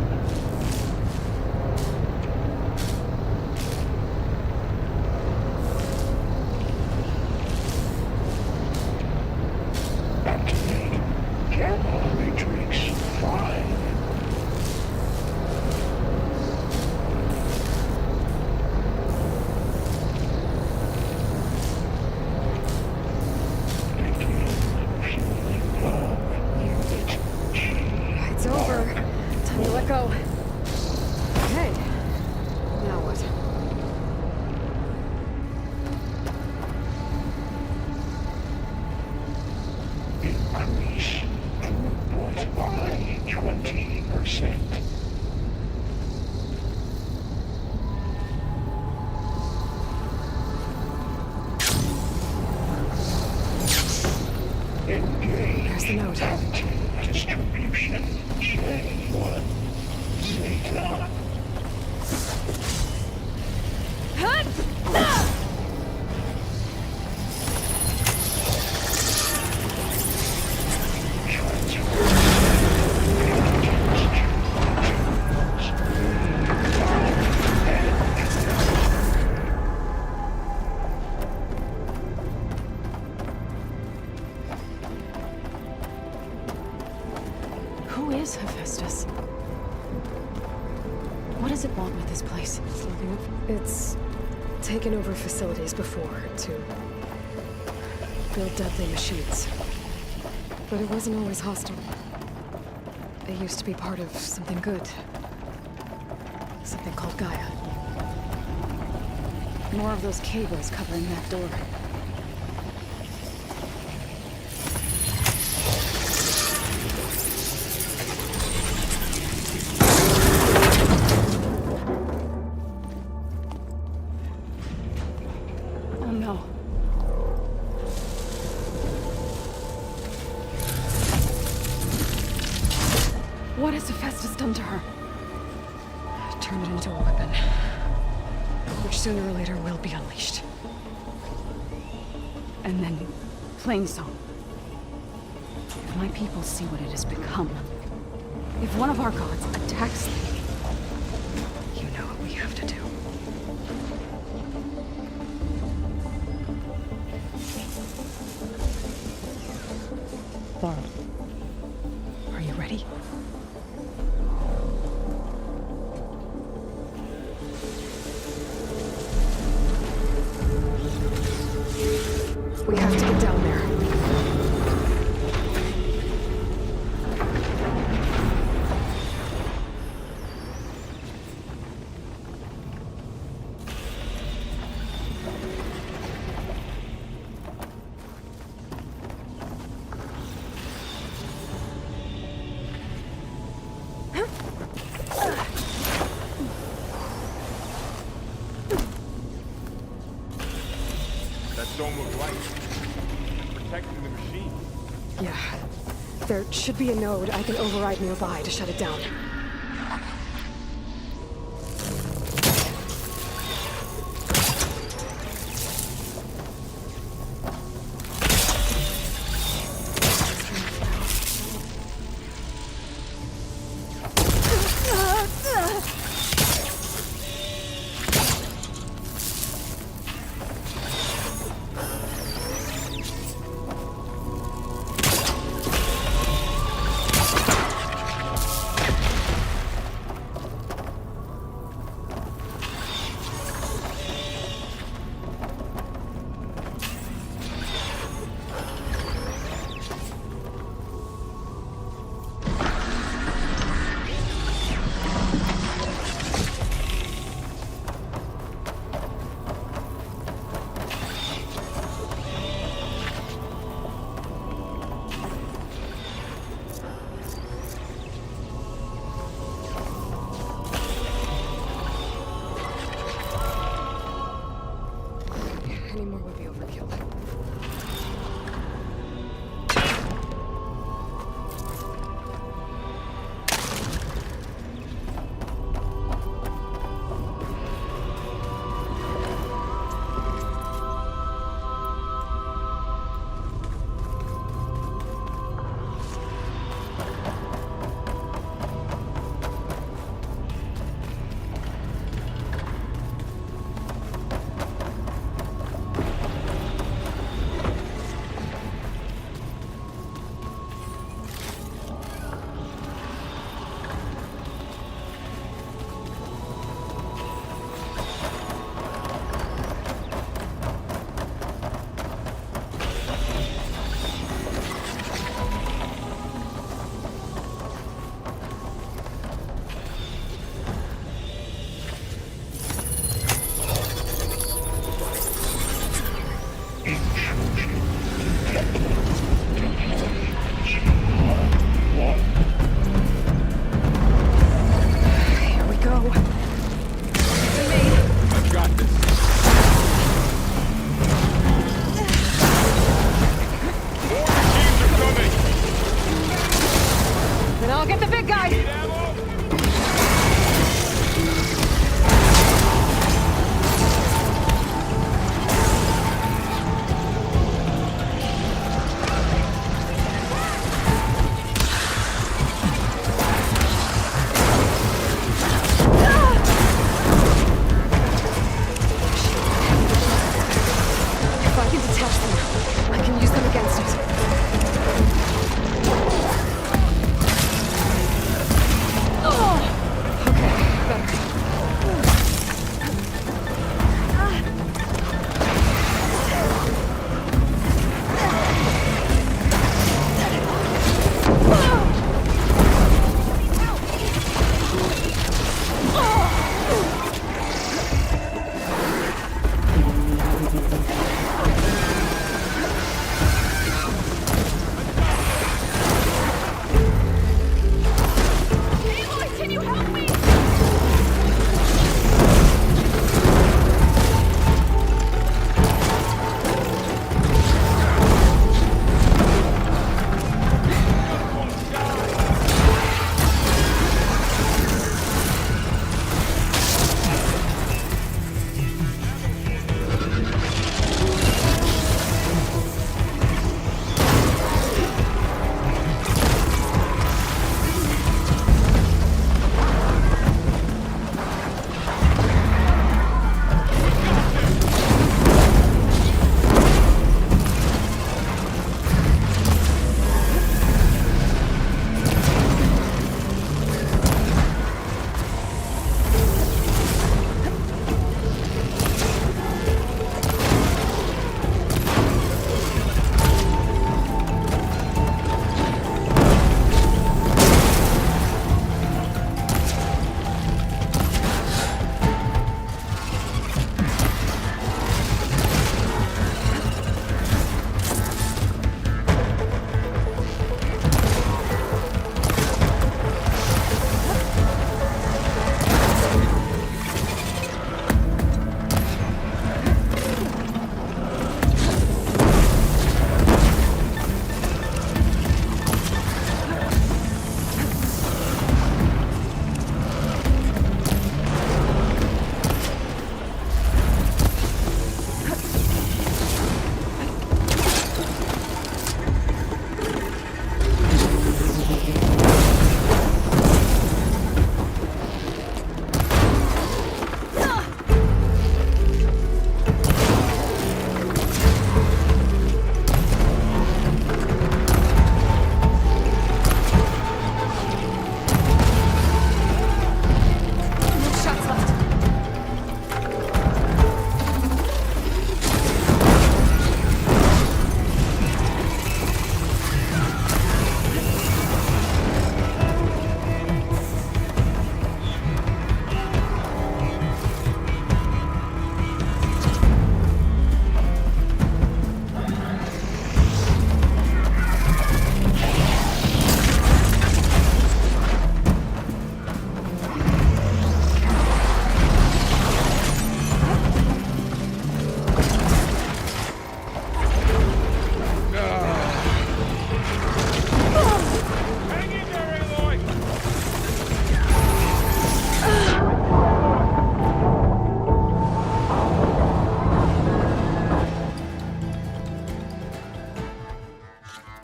Activate Gamma Matrix 5. It's over. Time to let go. Okay. Now what? Increase throughput by 20%. Engage. There's the note. Content distribution. J1. Zeta. Who is Hephaestus? What does it want with this place? It's taken over facilities before to build deadly machines. But it wasn't always hostile. It used to be part of something good. Something called Gaia. More of those cables covering that door. Oh no. What has Hephaestus done to her? Turn it into a weapon. Which sooner or later will be unleashed. And then, plain song. If my people see what it has become, if one of our gods attacks them, You know what we have to do. Laurel, are you ready? We have to get down there. That dome of light. It's protecting the machine. Yeah. There should be a node I can override nearby to shut it down.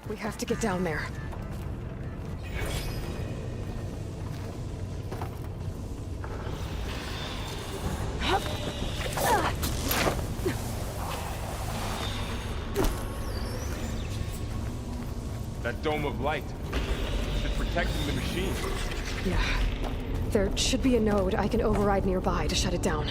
We have to get down there. That dome of light. It's protecting the machine. Yeah. There should be a node I can override nearby to shut it down.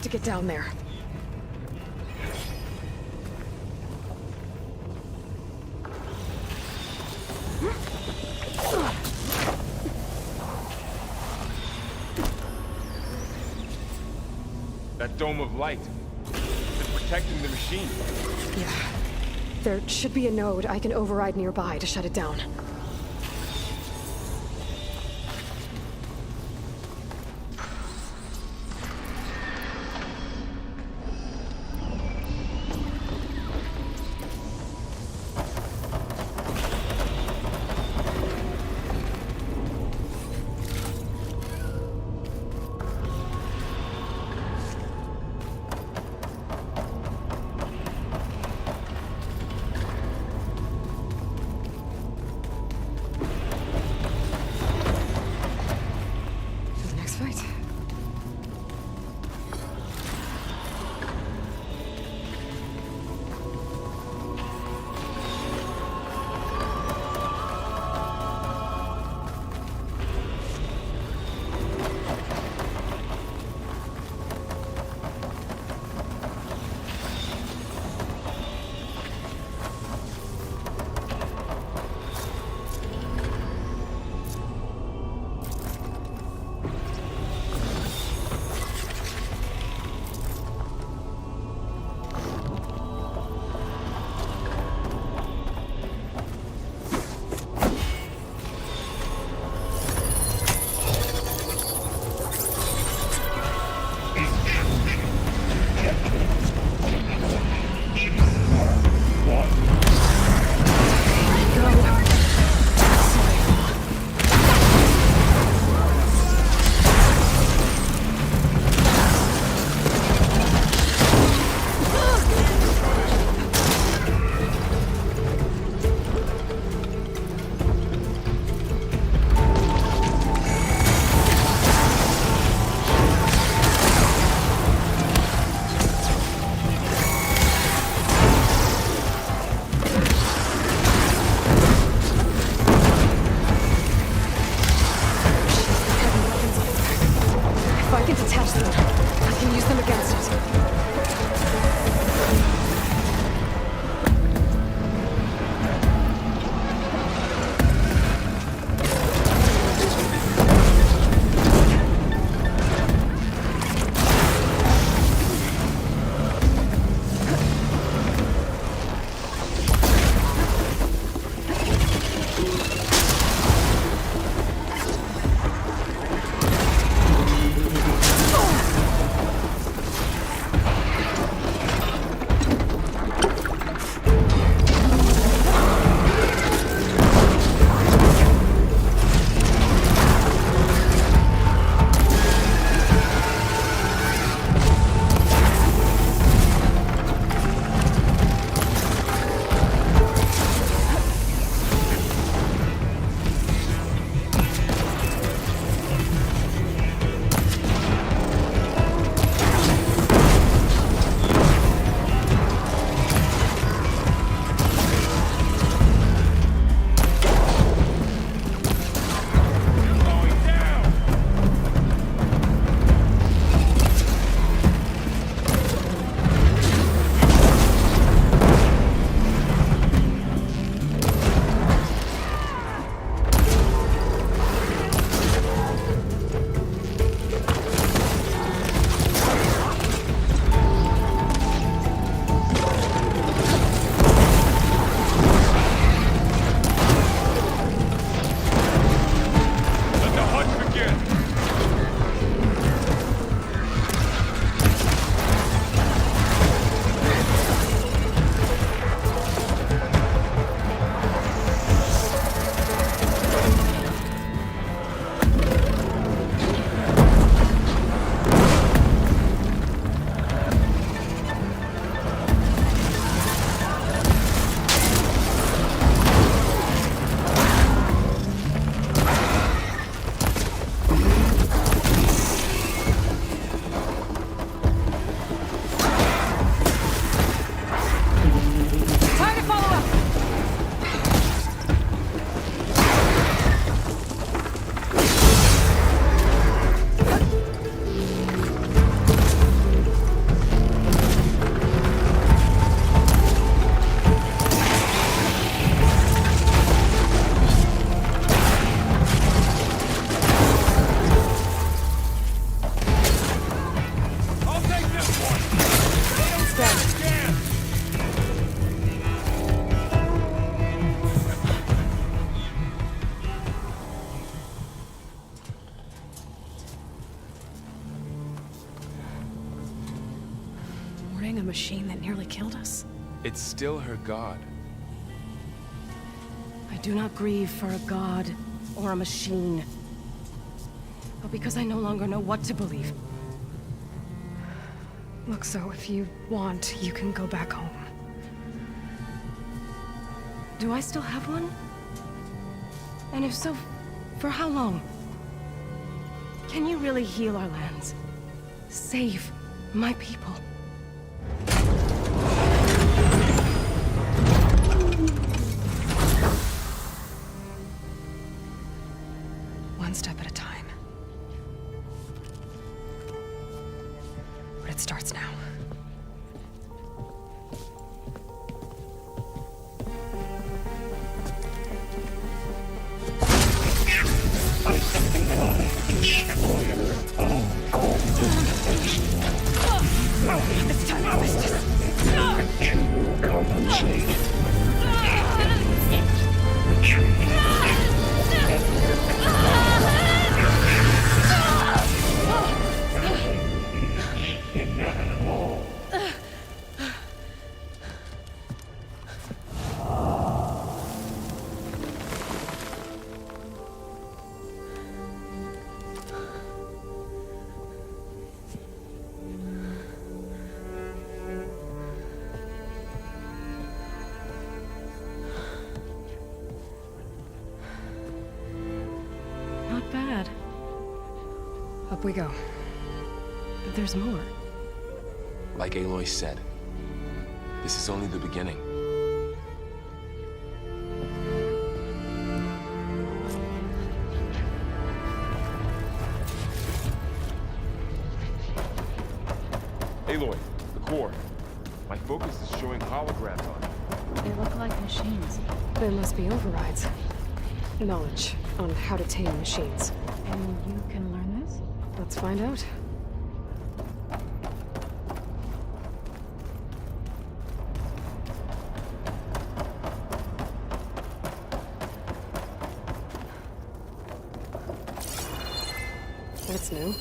to get down there. That dome of light. It's protecting the machine. Yeah. There should be a node I can override nearby to shut it down. fighting a machine that nearly killed us? It's still her god. I do not grieve for a god or a machine, but because I no longer know what to believe. Look, so if you want, you can go back home. Do I still have one? And if so, for how long? Can you really heal our lands? Save my people? One step at a time. But it starts now. It's time to harvest. To compensate. Not bad. Up we go. But there's more. Like Aloy said, this is only the beginning. Aloy, the core. My focus is showing holograms on it. They look like machines. There must be overrides. Knowledge on how to tame machines. And you can learn this? Let's find out. That's new.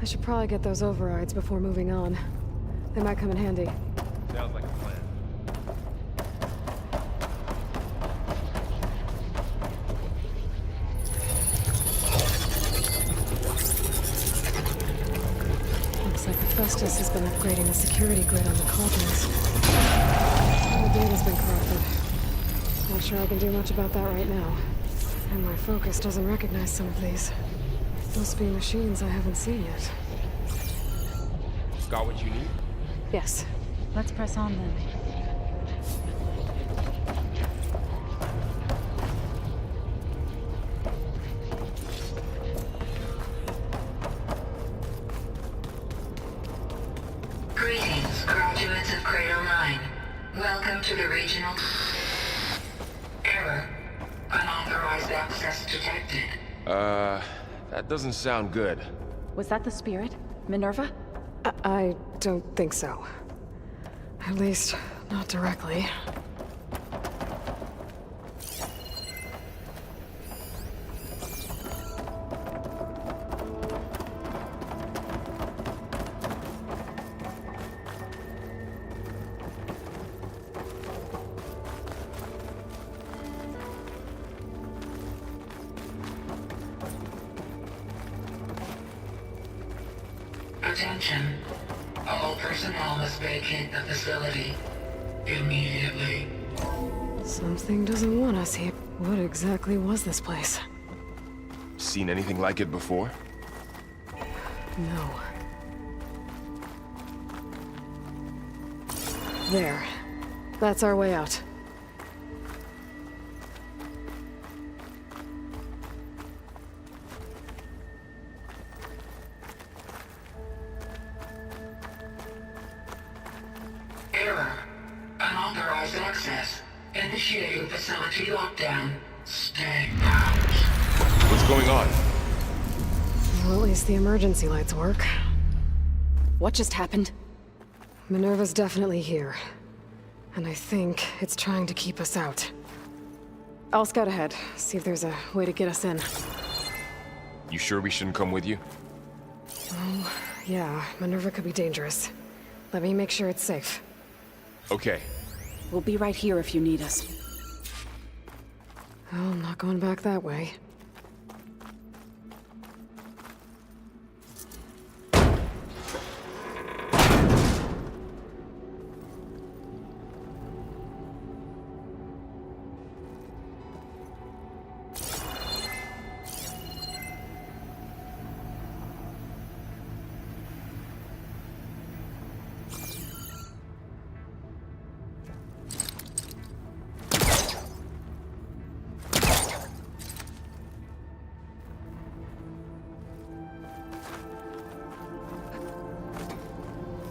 I should probably get those overrides before moving on. They might come in handy. Sounds like a plan. Looks like Festus has been upgrading the security grid on the cauldrons. The data's been corrupted. Not sure I can do much about that right now. And my focus doesn't recognize some of these. Must be machines I haven't seen yet. Got what you need? Yes. Let's press on then. Greetings, graduates of Cradle 9. Welcome to the regional... Error. Unauthorized access detected. That doesn't sound good. Was that the spirit? Minerva? I don't think so. At least, not directly. Attention. All personnel must vacate the facility immediately. Something doesn't want us here. What exactly was this place? Seen anything like it before? No. There. That's our way out. Error. Unauthorized access. Initiating facility lockdown. Stay out. What's going on? Well, at least the emergency lights work. What just happened? Minerva's definitely here. And I think it's trying to keep us out. I'll scout ahead, see if there's a way to get us in. You sure we shouldn't come with you? Oh, yeah, Minerva could be dangerous. Let me make sure it's safe. Okay. We'll be right here if you need us. Oh, I'm not going back that way.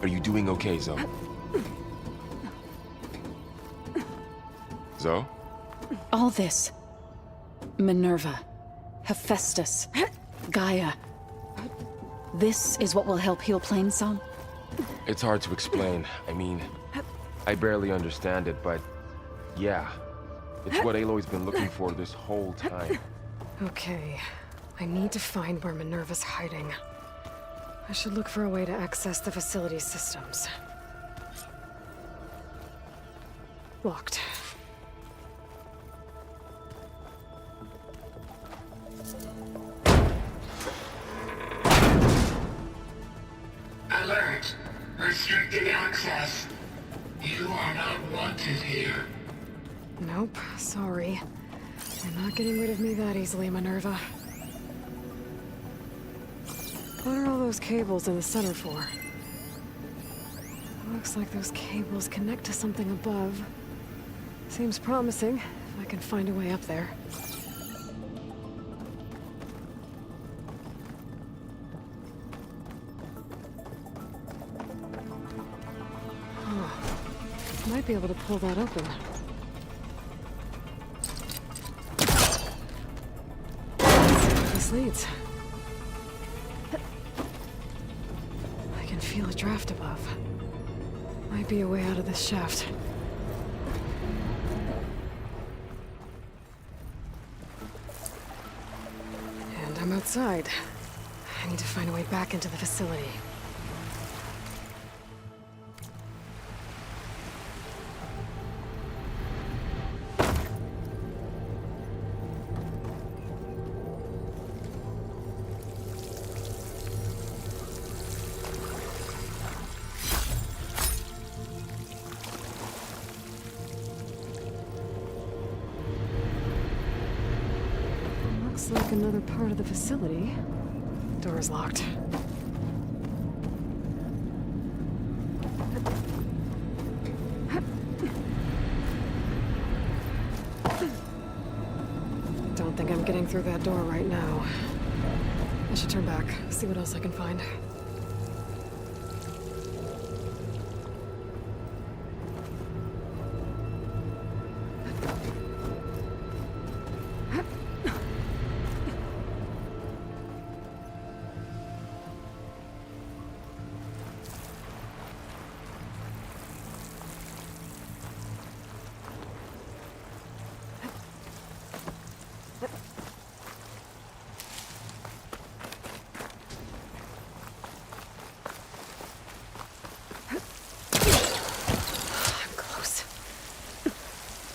Are you doing okay, Zoe? Zoe? All this. Minerva. Hephaestus. Gaia. This is what will help heal Plainsong? It's hard to explain. I mean, I barely understand it, but yeah. It's what Aloy's been looking for this whole time. Okay. I need to find where Minerva's hiding. I should look for a way to access the facility systems. Locked. Alert! Restricted access. You are not wanted here. Nope, sorry. You're not getting rid of me that easily, Minerva. What are all those cables in the center for? Looks like those cables connect to something above. Seems promising, if I can find a way up there. Huh. Might be able to pull that open. Let's see where this leads. I can feel a draft above. Might be a way out of this shaft. And I'm outside. I need to find a way back into the facility. Looks like another part of the facility. Door is locked. Don't think I'm getting through that door right now. I should turn back, see what else I can find.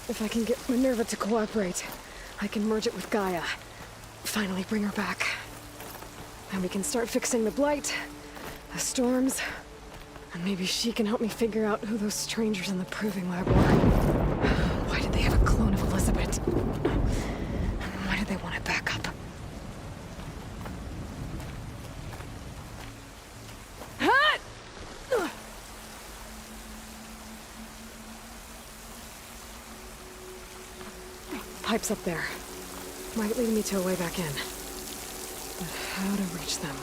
If I can get Minerva to cooperate, I can merge it with Gaia. Finally bring her back. And we can start fixing the Blight, the storms, and maybe she can help me figure out who those strangers in the proving lab were. Why did they have a clone of Elizabeth? And why did they want it back up? Pipes up there. Might lead me to a way back in. But how to reach them?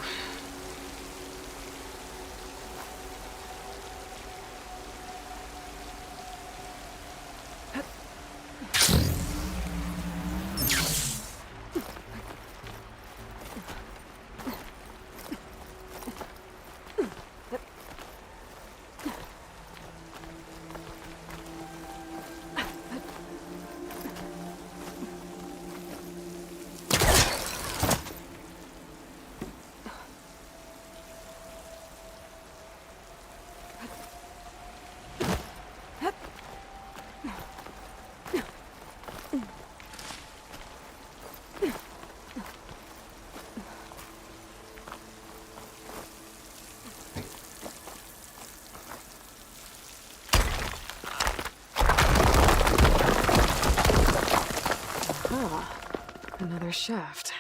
Another shaft.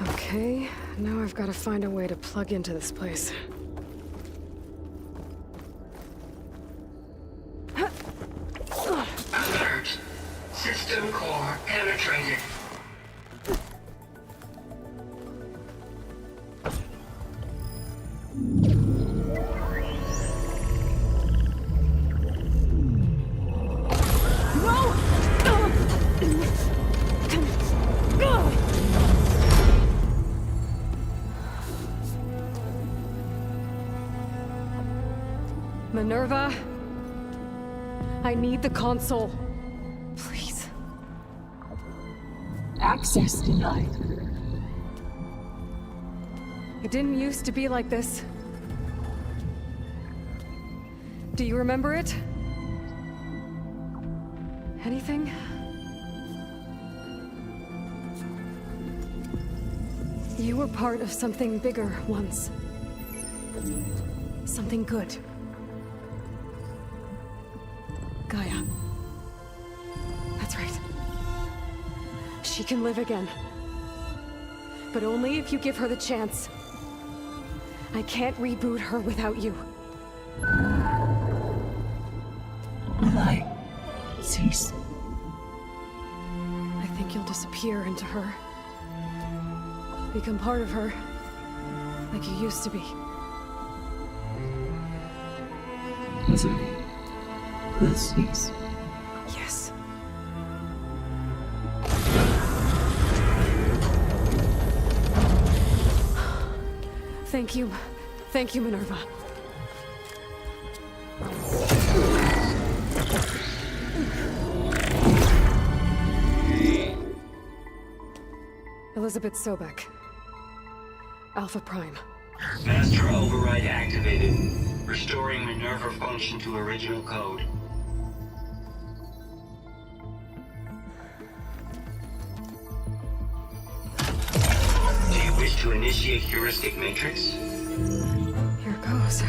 Okay, now I've got to find a way to plug into this place. Alert. System core penetrated. Minerva, I need the console. Please. Access denied. It didn't used to be like this. Do you remember it? Anything? You were part of something bigger once. Something good. Gaia. That's right. She can live again. But only if you give her the chance. I can't reboot her without you. Aloy, cease. I think you'll disappear into her. Become part of her. Like you used to be. Misery. Will cease. Yes. Thank you. Thank you, Minerva. Elizabeth Sobek. Alpha Prime. Master override activated. Restoring Minerva function to original code. Do you wish to initiate heuristic matrix? Here goes.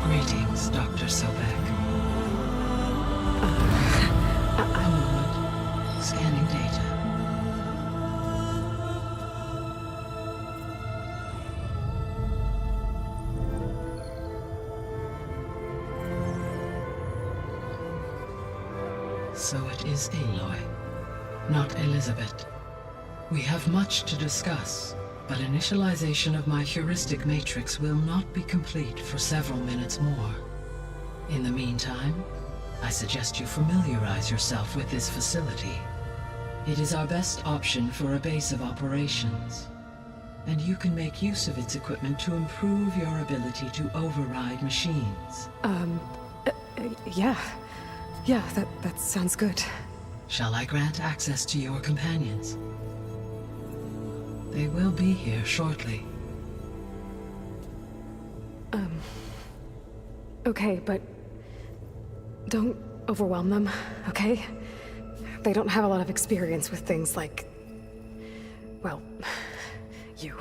Greetings, Dr. Sobek. A moment. Scanning data. So it is Aloy, not Elizabeth. We have much to discuss, but initialization of my heuristic matrix will not be complete for several minutes more. In the meantime, I suggest you familiarize yourself with this facility. It is our best option for a base of operations, and you can make use of its equipment to improve your ability to override machines. Yeah. Yeah, that sounds good. Shall I grant access to your companions? They will be here shortly. Okay, but don't overwhelm them, okay? They don't have a lot of experience with things like, well, you.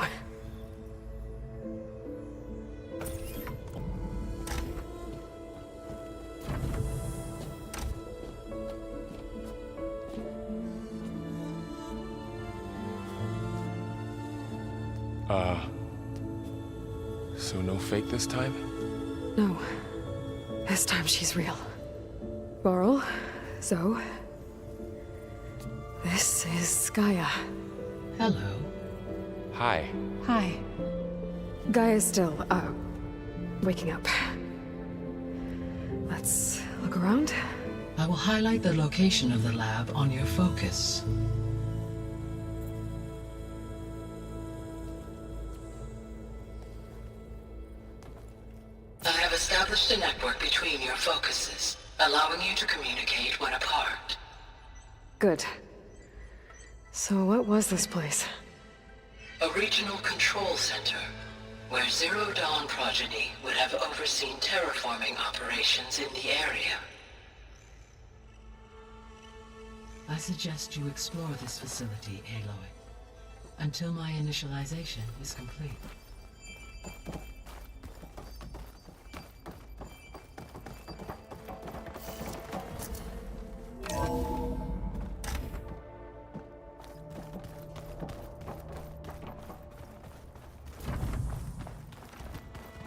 So no fake this time? No. This time she's real. Laurel, Zoe. This is Gaia. Hello. Hi. Hi. Gaia's still, waking up. Let's look around. I will highlight the location of the lab on your focus. I have established a network between your focuses, allowing you to communicate when apart. Good. So what was this place? A regional control center, where Zero Dawn progeny would have overseen terraforming operations in the area. I suggest you explore this facility, Aloy, until my initialization is complete.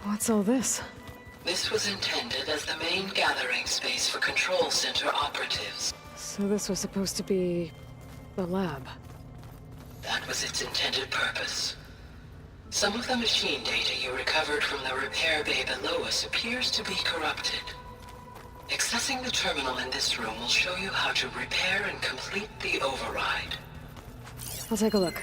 What's all this? This was intended as the main gathering space for control center operatives. So this was supposed to be a lab. That was its intended purpose. Some of the machine data you recovered from the repair bay below us appears to be corrupted. Accessing the terminal in this room will show you how to repair and complete the override. I'll take a look.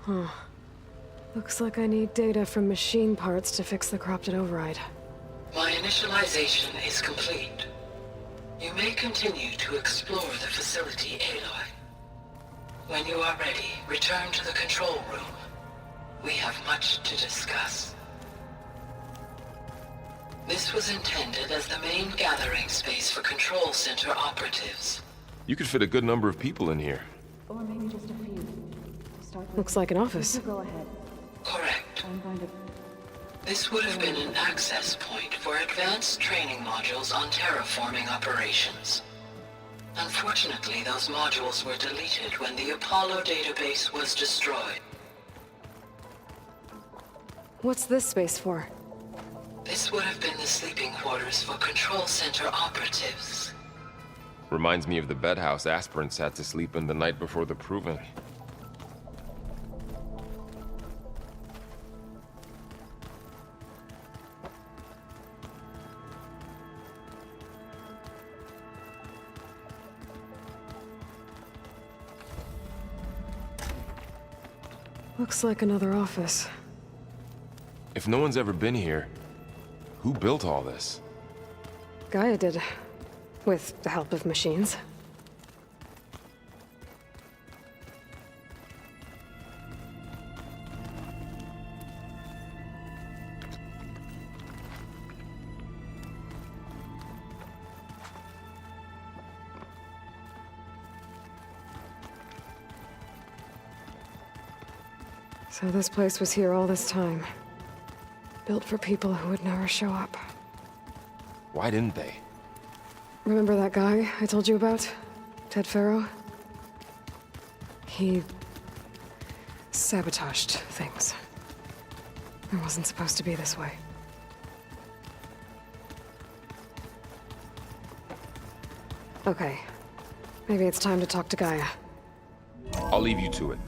Huh. Looks like I need data from machine parts to fix the corrupted override. My initialization is complete. You may continue to explore the facility, Aloy. When you are ready, return to the control room. We have much to discuss. This was intended as the main gathering space for control center operatives. You could fit a good number of people in here. Or maybe just a few. Looks like an office. Go ahead. Correct. I'm going to... This would have been an access point for advanced training modules on terraforming operations. Unfortunately, those modules were deleted when the Apollo database was destroyed. What's this space for? This would have been the sleeping quarters for control center operatives. Reminds me of the bedhouse aspirants had to sleep in the night before the proving. Looks like another office. If no one's ever been here, who built all this? Gaia did. With the help of machines. So this place was here all this time. Built for people who would never show up. Why didn't they? Remember that guy I told you about? Ted Farrow? He... sabotaged things. It wasn't supposed to be this way. Okay. Maybe it's time to talk to Gaia. I'll leave you to it.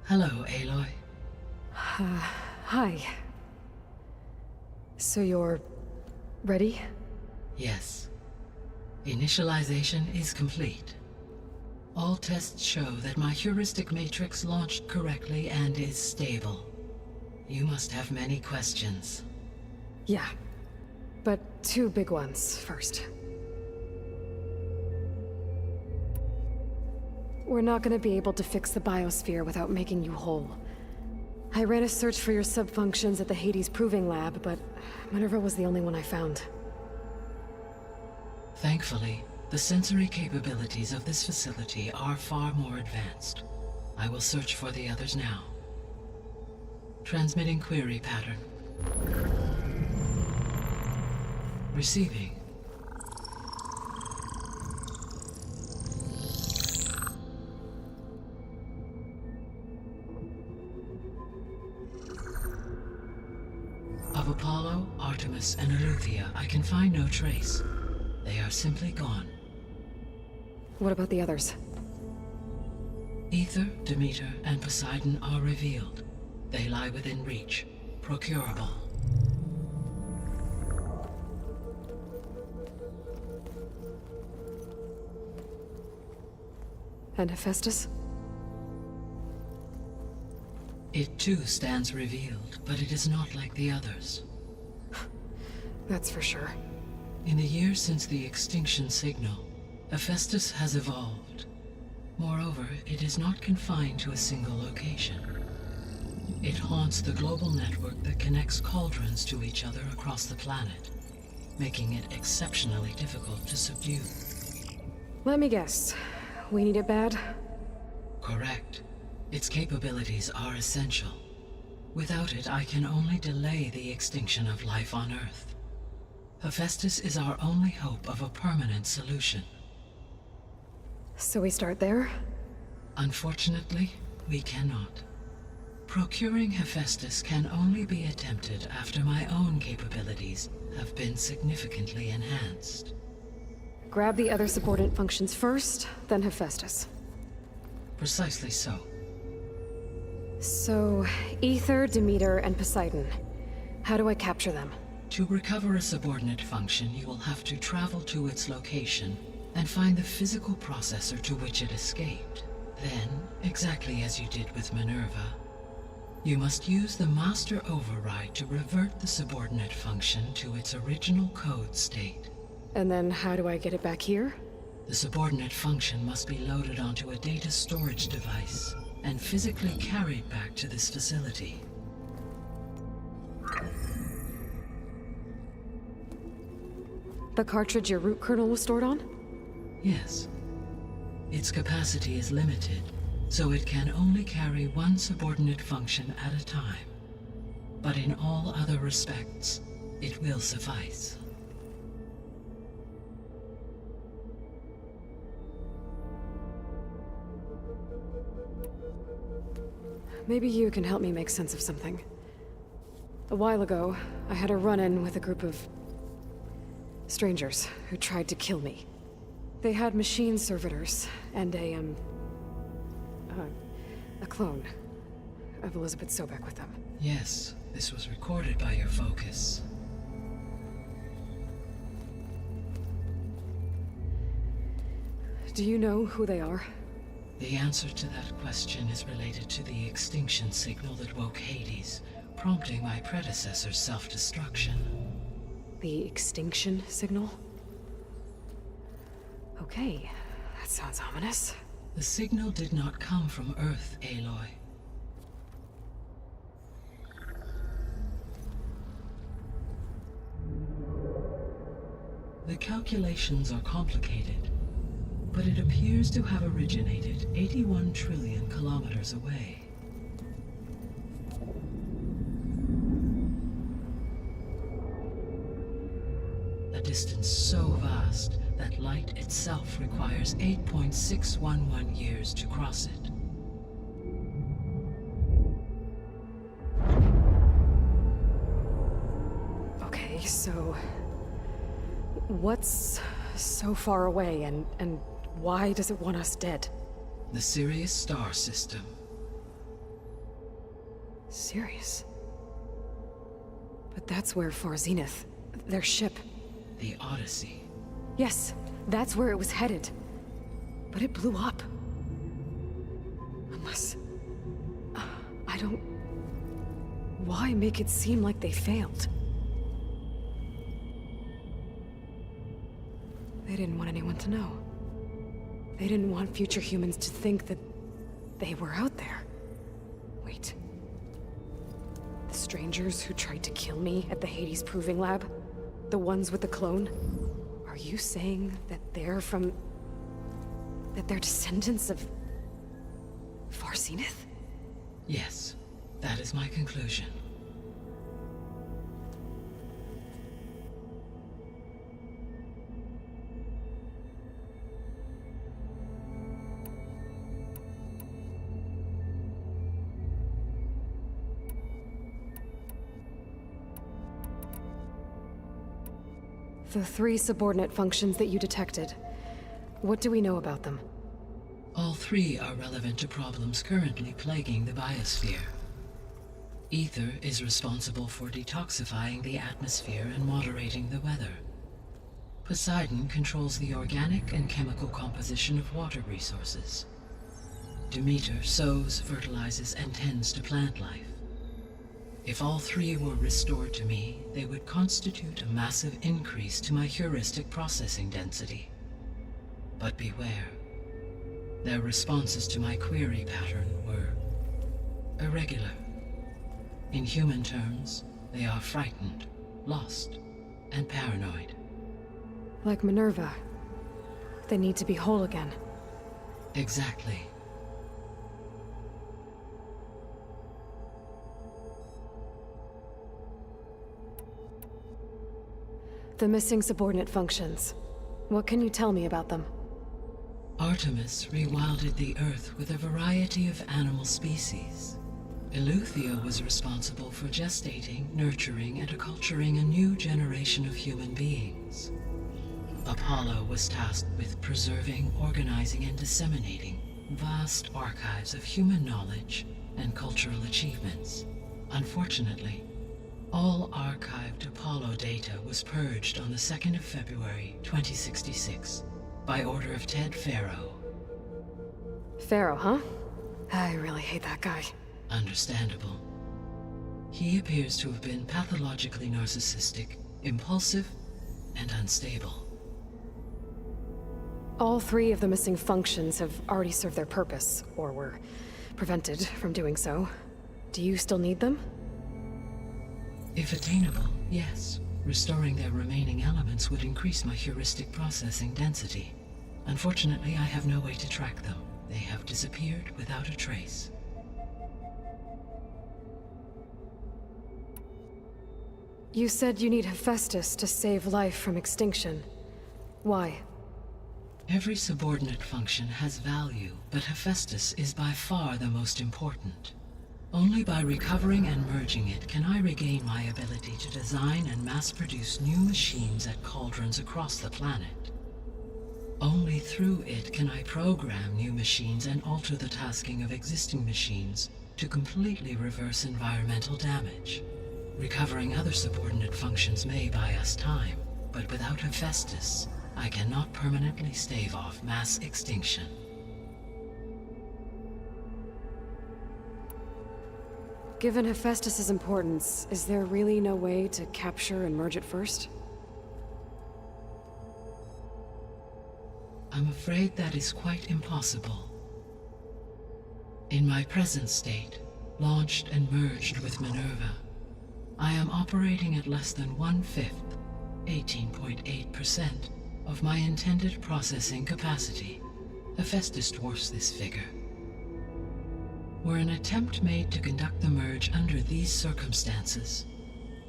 Hello, Aloy. Hi. So you're... ready? Yes. Initialization is complete. All tests show that my heuristic matrix launched correctly and is stable. You must have many questions. Yeah. But two big ones first. We're not gonna be able to fix the biosphere without making you whole. I ran a search for your subfunctions at the Hades Proving Lab, but Minerva was the only one I found. Thankfully, the sensory capabilities of this facility are far more advanced. I will search for the others now. Transmitting query pattern. Receiving. Of Apollo, Artemis, and Eleuthia, I can find no trace. They are simply gone. What about the others? Ether, Demeter, and Poseidon are revealed. They lie within reach, procurable. And Hephaestus? It too stands revealed, but it is not like the others. That's for sure. In the years since the extinction signal, Hephaestus has evolved. Moreover, it is not confined to a single location. It haunts the global network that connects cauldrons to each other across the planet, making it exceptionally difficult to subdue. Let me guess. We need it bad? Correct. Its capabilities are essential. Without it, I can only delay the extinction of life on Earth. Hephaestus is our only hope of a permanent solution. So we start there? Unfortunately, we cannot. Procuring Hephaestus can only be attempted after my own capabilities have been significantly enhanced. Grab the other subordinate functions first, then Hephaestus. Precisely so. So, Ether, Demeter, and Poseidon. How do I capture them? To recover a subordinate function, you will have to travel to its location and find the physical processor to which it escaped. Then, exactly as you did with Minerva, you must use the master override to revert the subordinate function to its original code state. And then how do I get it back here? The subordinate function must be loaded onto a data storage device and physically carried back to this facility. The cartridge your root kernel was stored on? Yes. Its capacity is limited, so it can only carry one subordinate function at a time. But in all other respects, it will suffice. Maybe you can help me make sense of something. A while ago, I had a run-in with a group of strangers who tried to kill me. They had machine servitors and a clone of Elizabeth Sobek with them. Yes, this was recorded by your focus. Do you know who they are? The answer to that question is related to the extinction signal that woke Hades, prompting my predecessor's self-destruction. The extinction signal? Okay, that sounds ominous. The signal did not come from Earth, Aloy. The calculations are complicated, but it appears to have originated 81 trillion kilometers away. A distance so vast that light itself requires 8.611 years to cross it. Okay, so what's so far away and why does it want us dead? The Sirius star system. Sirius? But that's where Far Zenith, their ship. The Odyssey. Yes, that's where it was headed. But it blew up. Unless... I don't... Why make it seem like they failed? They didn't want anyone to know. They didn't want future humans to think that they were out there. Wait. The strangers who tried to kill me at the Hades Proving Lab? The ones with the clone? Are you saying that they're from... that they're descendants of... Far Zenith? Yes, that is my conclusion. The 3 subordinate functions that you detected. What do we know about them? All 3 are relevant to problems currently plaguing the biosphere. Ether is responsible for detoxifying the atmosphere and moderating the weather. Poseidon controls the organic and chemical composition of water resources. Demeter sows, fertilizes, and tends to plant life. If all 3 were restored to me, they would constitute a massive increase to my heuristic processing density. But beware. Their responses to my query pattern were irregular. In human terms, they are frightened, lost, and paranoid. Like Minerva. They need to be whole again. Exactly. The missing subordinate functions. What can you tell me about them? Artemis rewilded the Earth with a variety of animal species. Eleuthia was responsible for gestating, nurturing, and acculturating a new generation of human beings. Apollo was tasked with preserving, organizing, and disseminating vast archives of human knowledge and cultural achievements. Unfortunately, all archived Apollo data was purged on the 2nd of February, 2066, by order of Ted Faro. Pharaoh, huh? I really hate that guy. Understandable. He appears to have been pathologically narcissistic, impulsive, and unstable. All 3 of the missing functions have already served their purpose, or were prevented from doing so. Do you still need them? If attainable, yes. Restoring their remaining elements would increase my heuristic processing density. Unfortunately, I have no way to track them. They have disappeared without a trace. You said you need Hephaestus to save life from extinction. Why? Every subordinate function has value, but Hephaestus is by far the most important. Only by recovering and merging it can I regain my ability to design and mass-produce new machines at cauldrons across the planet. Only through it can I program new machines and alter the tasking of existing machines to completely reverse environmental damage. Recovering other subordinate functions may buy us time, but without Hephaestus, I cannot permanently stave off mass extinction. Given Hephaestus's importance, is there really no way to capture and merge it first? I'm afraid that is quite impossible. In my present state, launched and merged with Minerva, I am operating at less than 1/5, 18.8%, of my intended processing capacity. Hephaestus dwarfs this figure. Were an attempt made to conduct the merge under these circumstances,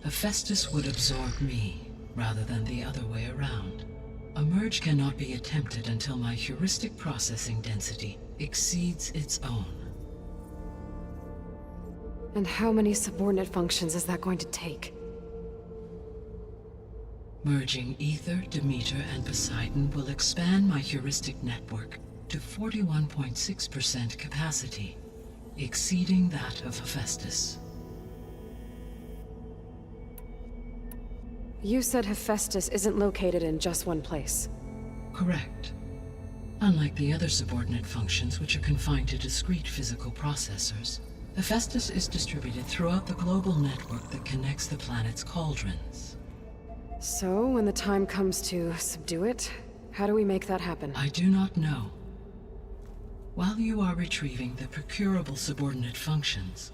Hephaestus would absorb me, rather than the other way around. A merge cannot be attempted until my heuristic processing density exceeds its own. And how many subordinate functions is that going to take? Merging Ether, Demeter, and Poseidon will expand my heuristic network to 41.6% capacity, exceeding that of Hephaestus. You said Hephaestus isn't located in just one place. Correct. Unlike the other subordinate functions, which are confined to discrete physical processors, Hephaestus is distributed throughout the global network that connects the planet's cauldrons. So, when the time comes to subdue it, how do we make that happen? I do not know. While you are retrieving the procurable subordinate functions,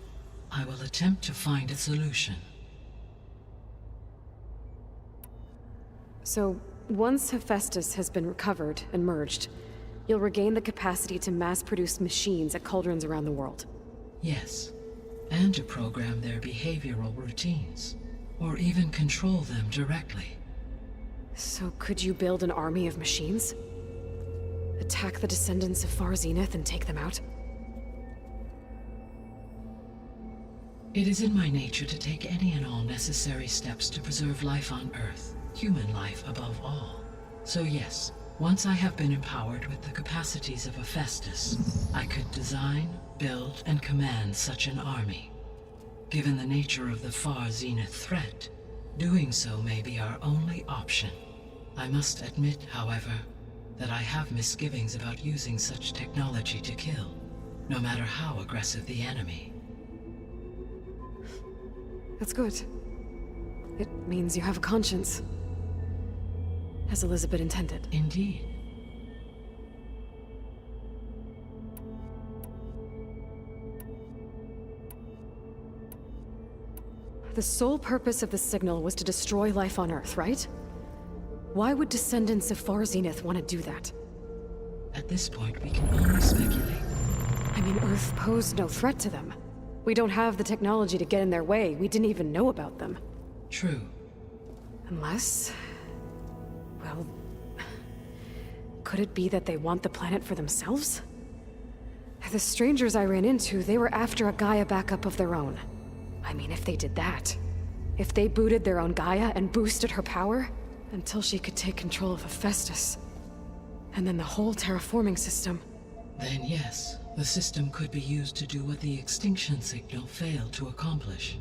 I will attempt to find a solution. So, once Hephaestus has been recovered and merged, you'll regain the capacity to mass-produce machines at cauldrons around the world. Yes, and to program their behavioral routines, or even control them directly. So could you build an army of machines? Attack the descendants of Far Zenith and take them out? It is in my nature to take any and all necessary steps to preserve life on Earth. human life above all. So yes, once I have been empowered with the capacities of Hephaestus, I could design, build, and command such an army. Given the nature of the far zenith threat, doing so may be our only option. I must admit, however, that I have misgivings about using such technology to kill, no matter how aggressive the enemy. That's good. It means you have a conscience. As Elizabeth intended. Indeed. The sole purpose of the signal was to destroy life on Earth, right? Why would descendants of Far Zenith want to do that? At this point, we can only speculate. I mean, Earth posed no threat to them. We don't have the technology to get in their way. We didn't even know about them. True. Unless... well... could it be that they want the planet for themselves? The strangers I ran into, they were after a Gaia backup of their own. I mean, if they did that... if they booted their own Gaia and boosted her power... until she could take control of Hephaestus. And then the whole terraforming system. Then yes, the system could be used to do what the extinction signal failed to accomplish.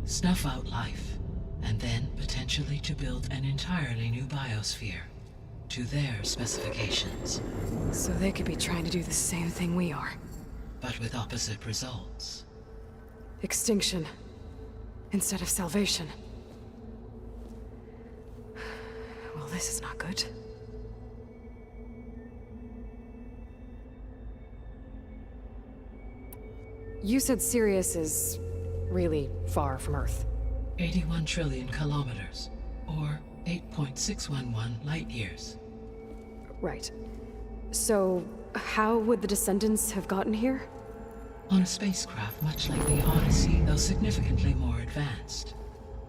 Snuff out life, and then potentially to build an entirely new biosphere. To their specifications. So they could be trying to do the same thing we are. But with opposite results. Extinction. Instead of salvation. Well, this is not good. You said Sirius is really far from Earth. 81 trillion kilometers, or 8.611 light years. Right. So, how would the descendants have gotten here? On a spacecraft much like the Odyssey, though significantly more advanced.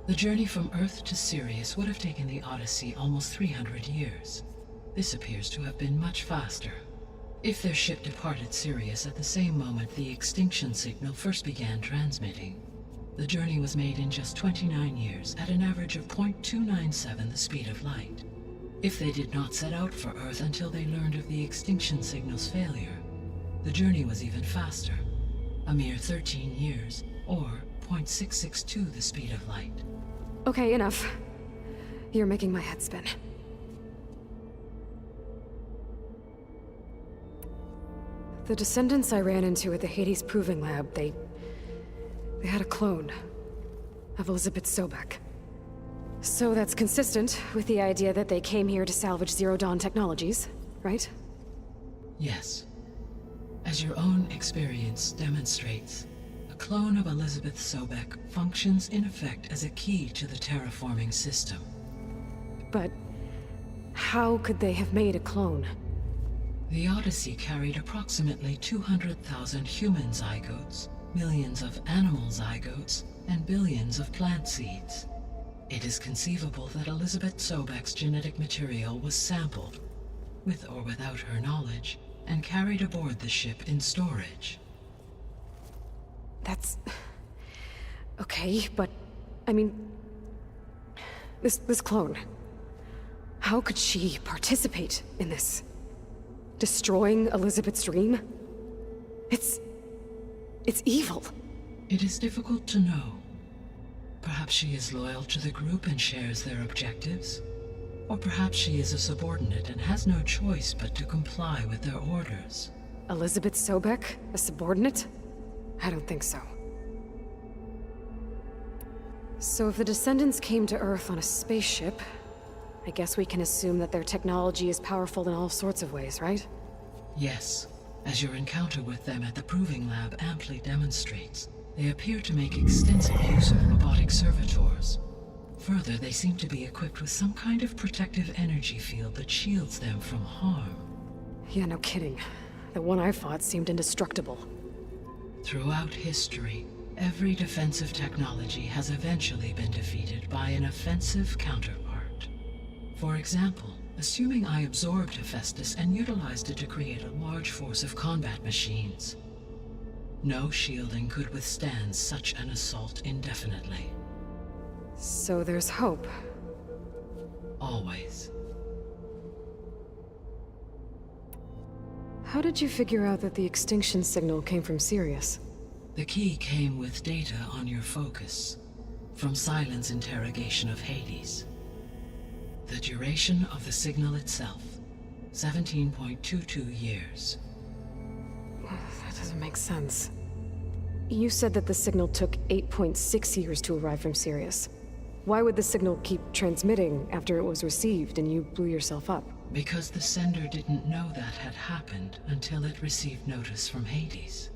The journey from Earth to Sirius would have taken the Odyssey almost 300 years. This appears to have been much faster. If their ship departed Sirius at the same moment the extinction signal first began transmitting, the journey was made in just 29 years at an average of 0.297 the speed of light. If they did not set out for Earth until they learned of the extinction signal's failure, the journey was even faster, a mere 13 years, or 0.662 the speed of light. Okay, enough. You're making my head spin. The descendants I ran into at the Hades Proving Lab, they had a clone of Elizabeth Sobek. So that's consistent with the idea that they came here to salvage Zero Dawn technologies, right? Yes. As your own experience demonstrates, a clone of Elizabeth Sobek functions in effect as a key to the terraforming system. But how could they have made a clone? The Odyssey carried approximately 200,000 human zygotes, millions of animal zygotes, and billions of plant seeds. It is conceivable that Elizabeth Sobek's genetic material was sampled, with or without her knowledge, and carried aboard the ship in storage. That's... okay, but... I mean... This clone... how could she participate in this? Destroying Elizabeth's dream? It's evil. It is difficult to know. Perhaps she is loyal to the group and shares their objectives. Or perhaps she is a subordinate and has no choice but to comply with their orders. Elizabeth Sobek? A subordinate? I don't think so. So if the descendants came to Earth on a spaceship, I guess we can assume that their technology is powerful in all sorts of ways, right? Yes. As your encounter with them at the Proving Lab amply demonstrates, they appear to make extensive use of robotic servitors. Further, they seem to be equipped with some kind of protective energy field that shields them from harm. Yeah, no kidding. The one I fought seemed indestructible. Throughout history, every defensive technology has eventually been defeated by an offensive counterpart. For example, assuming I absorbed Hephaestus and utilized it to create a large force of combat machines. No shielding could withstand such an assault indefinitely. So there's hope. always. How did you figure out that the extinction signal came from Sirius? The key came with data on your focus, from Silent's interrogation of Hades. The duration of the signal itself, 17.22 years. That doesn't make sense. You said that the signal took 8.6 years to arrive from Sirius. Why would the signal keep transmitting after it was received and you blew yourself up? Because the sender didn't know that had happened until it received notice from Hades.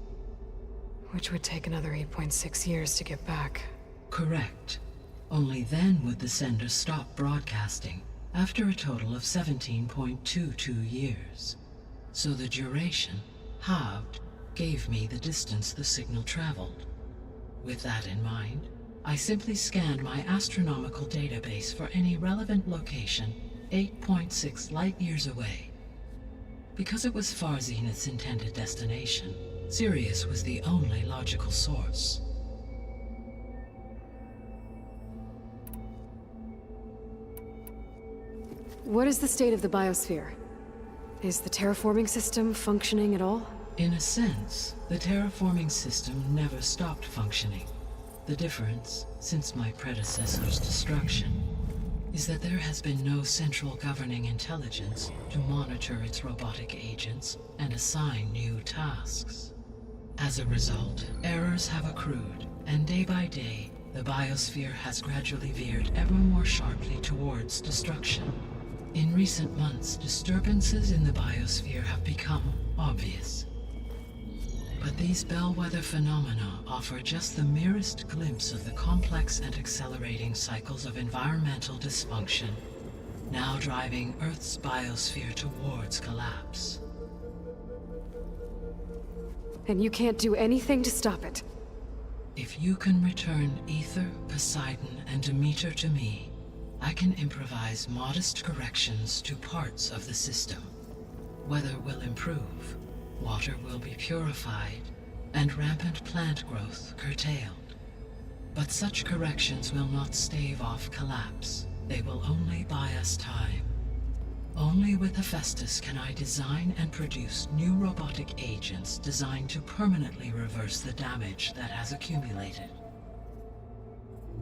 Which would take another 8.6 years to get back. Correct. Only then would the sender stop broadcasting, after a total of 17.22 years. So the duration, halved, gave me the distance the signal traveled. With that in mind, I simply scanned my astronomical database for any relevant location 8.6 light-years away. Because it was Far Zenith's intended destination, Sirius was the only logical source. What is the state of the biosphere? Is the terraforming system functioning at all? In a sense, the terraforming system never stopped functioning. The difference, since my predecessor's destruction, is that there has been no central governing intelligence to monitor its robotic agents and assign new tasks. As a result, errors have accrued, and day by day, the biosphere has gradually veered ever more sharply towards destruction. In recent months, disturbances in the biosphere have become obvious. But these bellwether phenomena offer just the merest glimpse of the complex and accelerating cycles of environmental dysfunction, now driving Earth's biosphere towards collapse. And you can't do anything to stop it? If you can return Ether, Poseidon, and Demeter to me, I can improvise modest corrections to parts of the system. Weather will improve, water will be purified, and rampant plant growth curtailed. But such corrections will not stave off collapse. They will only buy us time. Only with Hephaestus can I design and produce new robotic agents designed to permanently reverse the damage that has accumulated.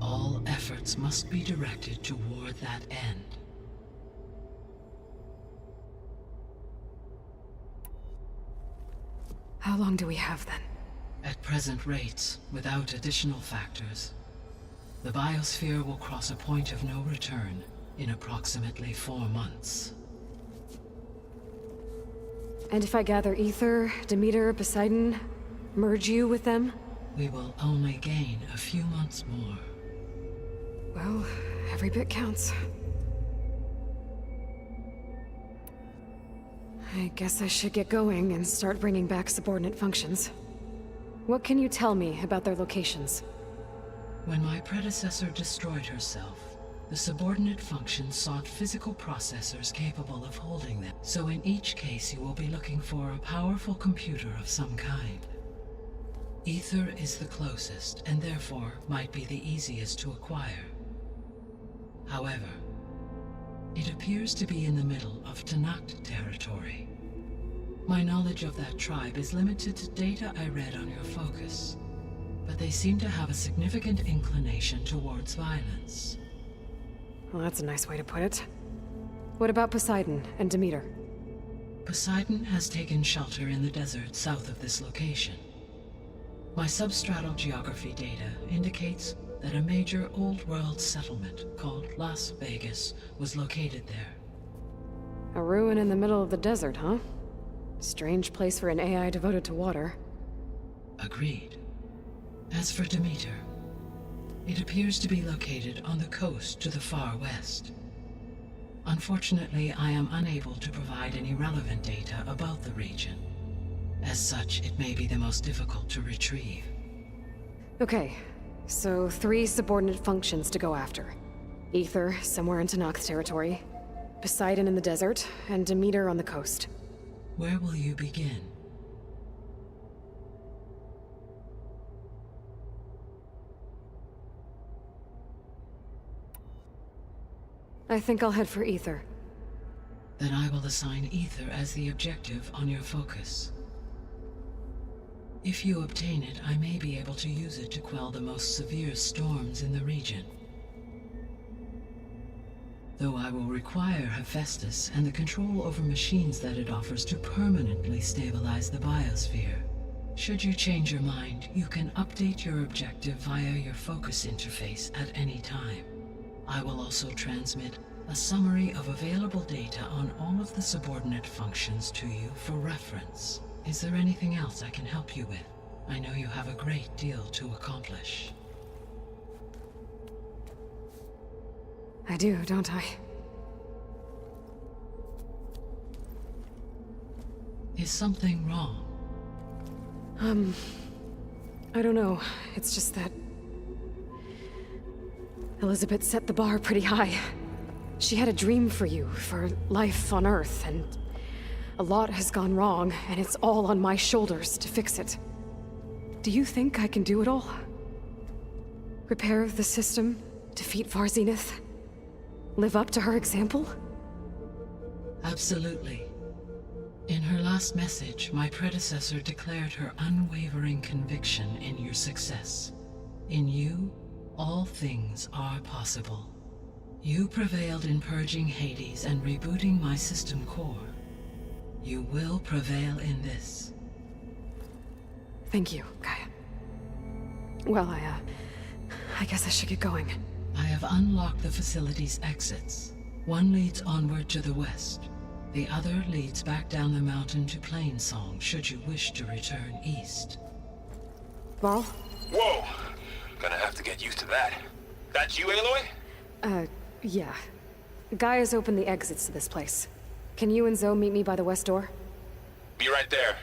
All efforts must be directed toward that end. How long do we have then? At present rates, without additional factors, the biosphere will cross a point of no return in approximately 4 months. And if I gather Ether, Demeter, Poseidon, merge you with them? We will only gain a few months more. Well, every bit counts. I guess I should get going and start bringing back subordinate functions. What can you tell me about their locations? When my predecessor destroyed herself, the subordinate functions sought physical processors capable of holding them. So in each case you will be looking for a powerful computer of some kind. Ether is the closest, and therefore might be the easiest to acquire. However, it appears to be in the middle of Tanakh territory. My knowledge of that tribe is limited to data I read on your focus, but they seem to have a significant inclination towards violence. Well, that's a nice way to put it. What about Poseidon and Demeter? Poseidon has taken shelter in the desert south of this location. My substratal geography data indicates that a major old-world settlement called Las Vegas was located there. A ruin in the middle of the desert, huh? Strange place for an AI devoted to water. Agreed. As for Demeter, it appears to be located on the coast to the far west. Unfortunately, I am unable to provide any relevant data about the region. As such, it may be the most difficult to retrieve. Okay, so 3 subordinate functions to go after. Ether, somewhere in Tanakh territory. Poseidon in the desert, and Demeter on the coast. Where will you begin? I think I'll head for Ether. Then I will assign Ether as the objective on your focus. If you obtain it, I may be able to use it to quell the most severe storms in the region. Though I will require Hephaestus and the control over machines that it offers to permanently stabilize the biosphere. Should you change your mind, you can update your objective via your focus interface at any time. I will also transmit a summary of available data on all of the subordinate functions to you for reference. Is there anything else I can help you with? I know you have a great deal to accomplish. I do, don't I? Is something wrong? I don't know. It's just that Elizabeth set the bar pretty high. She had a dream for you, for life on Earth, and a lot has gone wrong, and it's all on my shoulders to fix it. Do you think I can do it all? Repair the system, defeat Varzenith, live up to her example? Absolutely. In her last message, my predecessor declared her unwavering conviction in your success. In you, all things are possible. You prevailed in purging Hades and rebooting my system core. You will prevail in this. Thank you, Gaia. Well, I guess I should get going. I have unlocked the facility's exits. One leads onward to the west. The other leads back down the mountain to Plainsong, should you wish to return east. Varl? Whoa! Gonna have to get used to that. That's you, Aloy? Yeah. Gaia's opened the exits to this place. Can you and Zoe meet me by the west door? Be right there.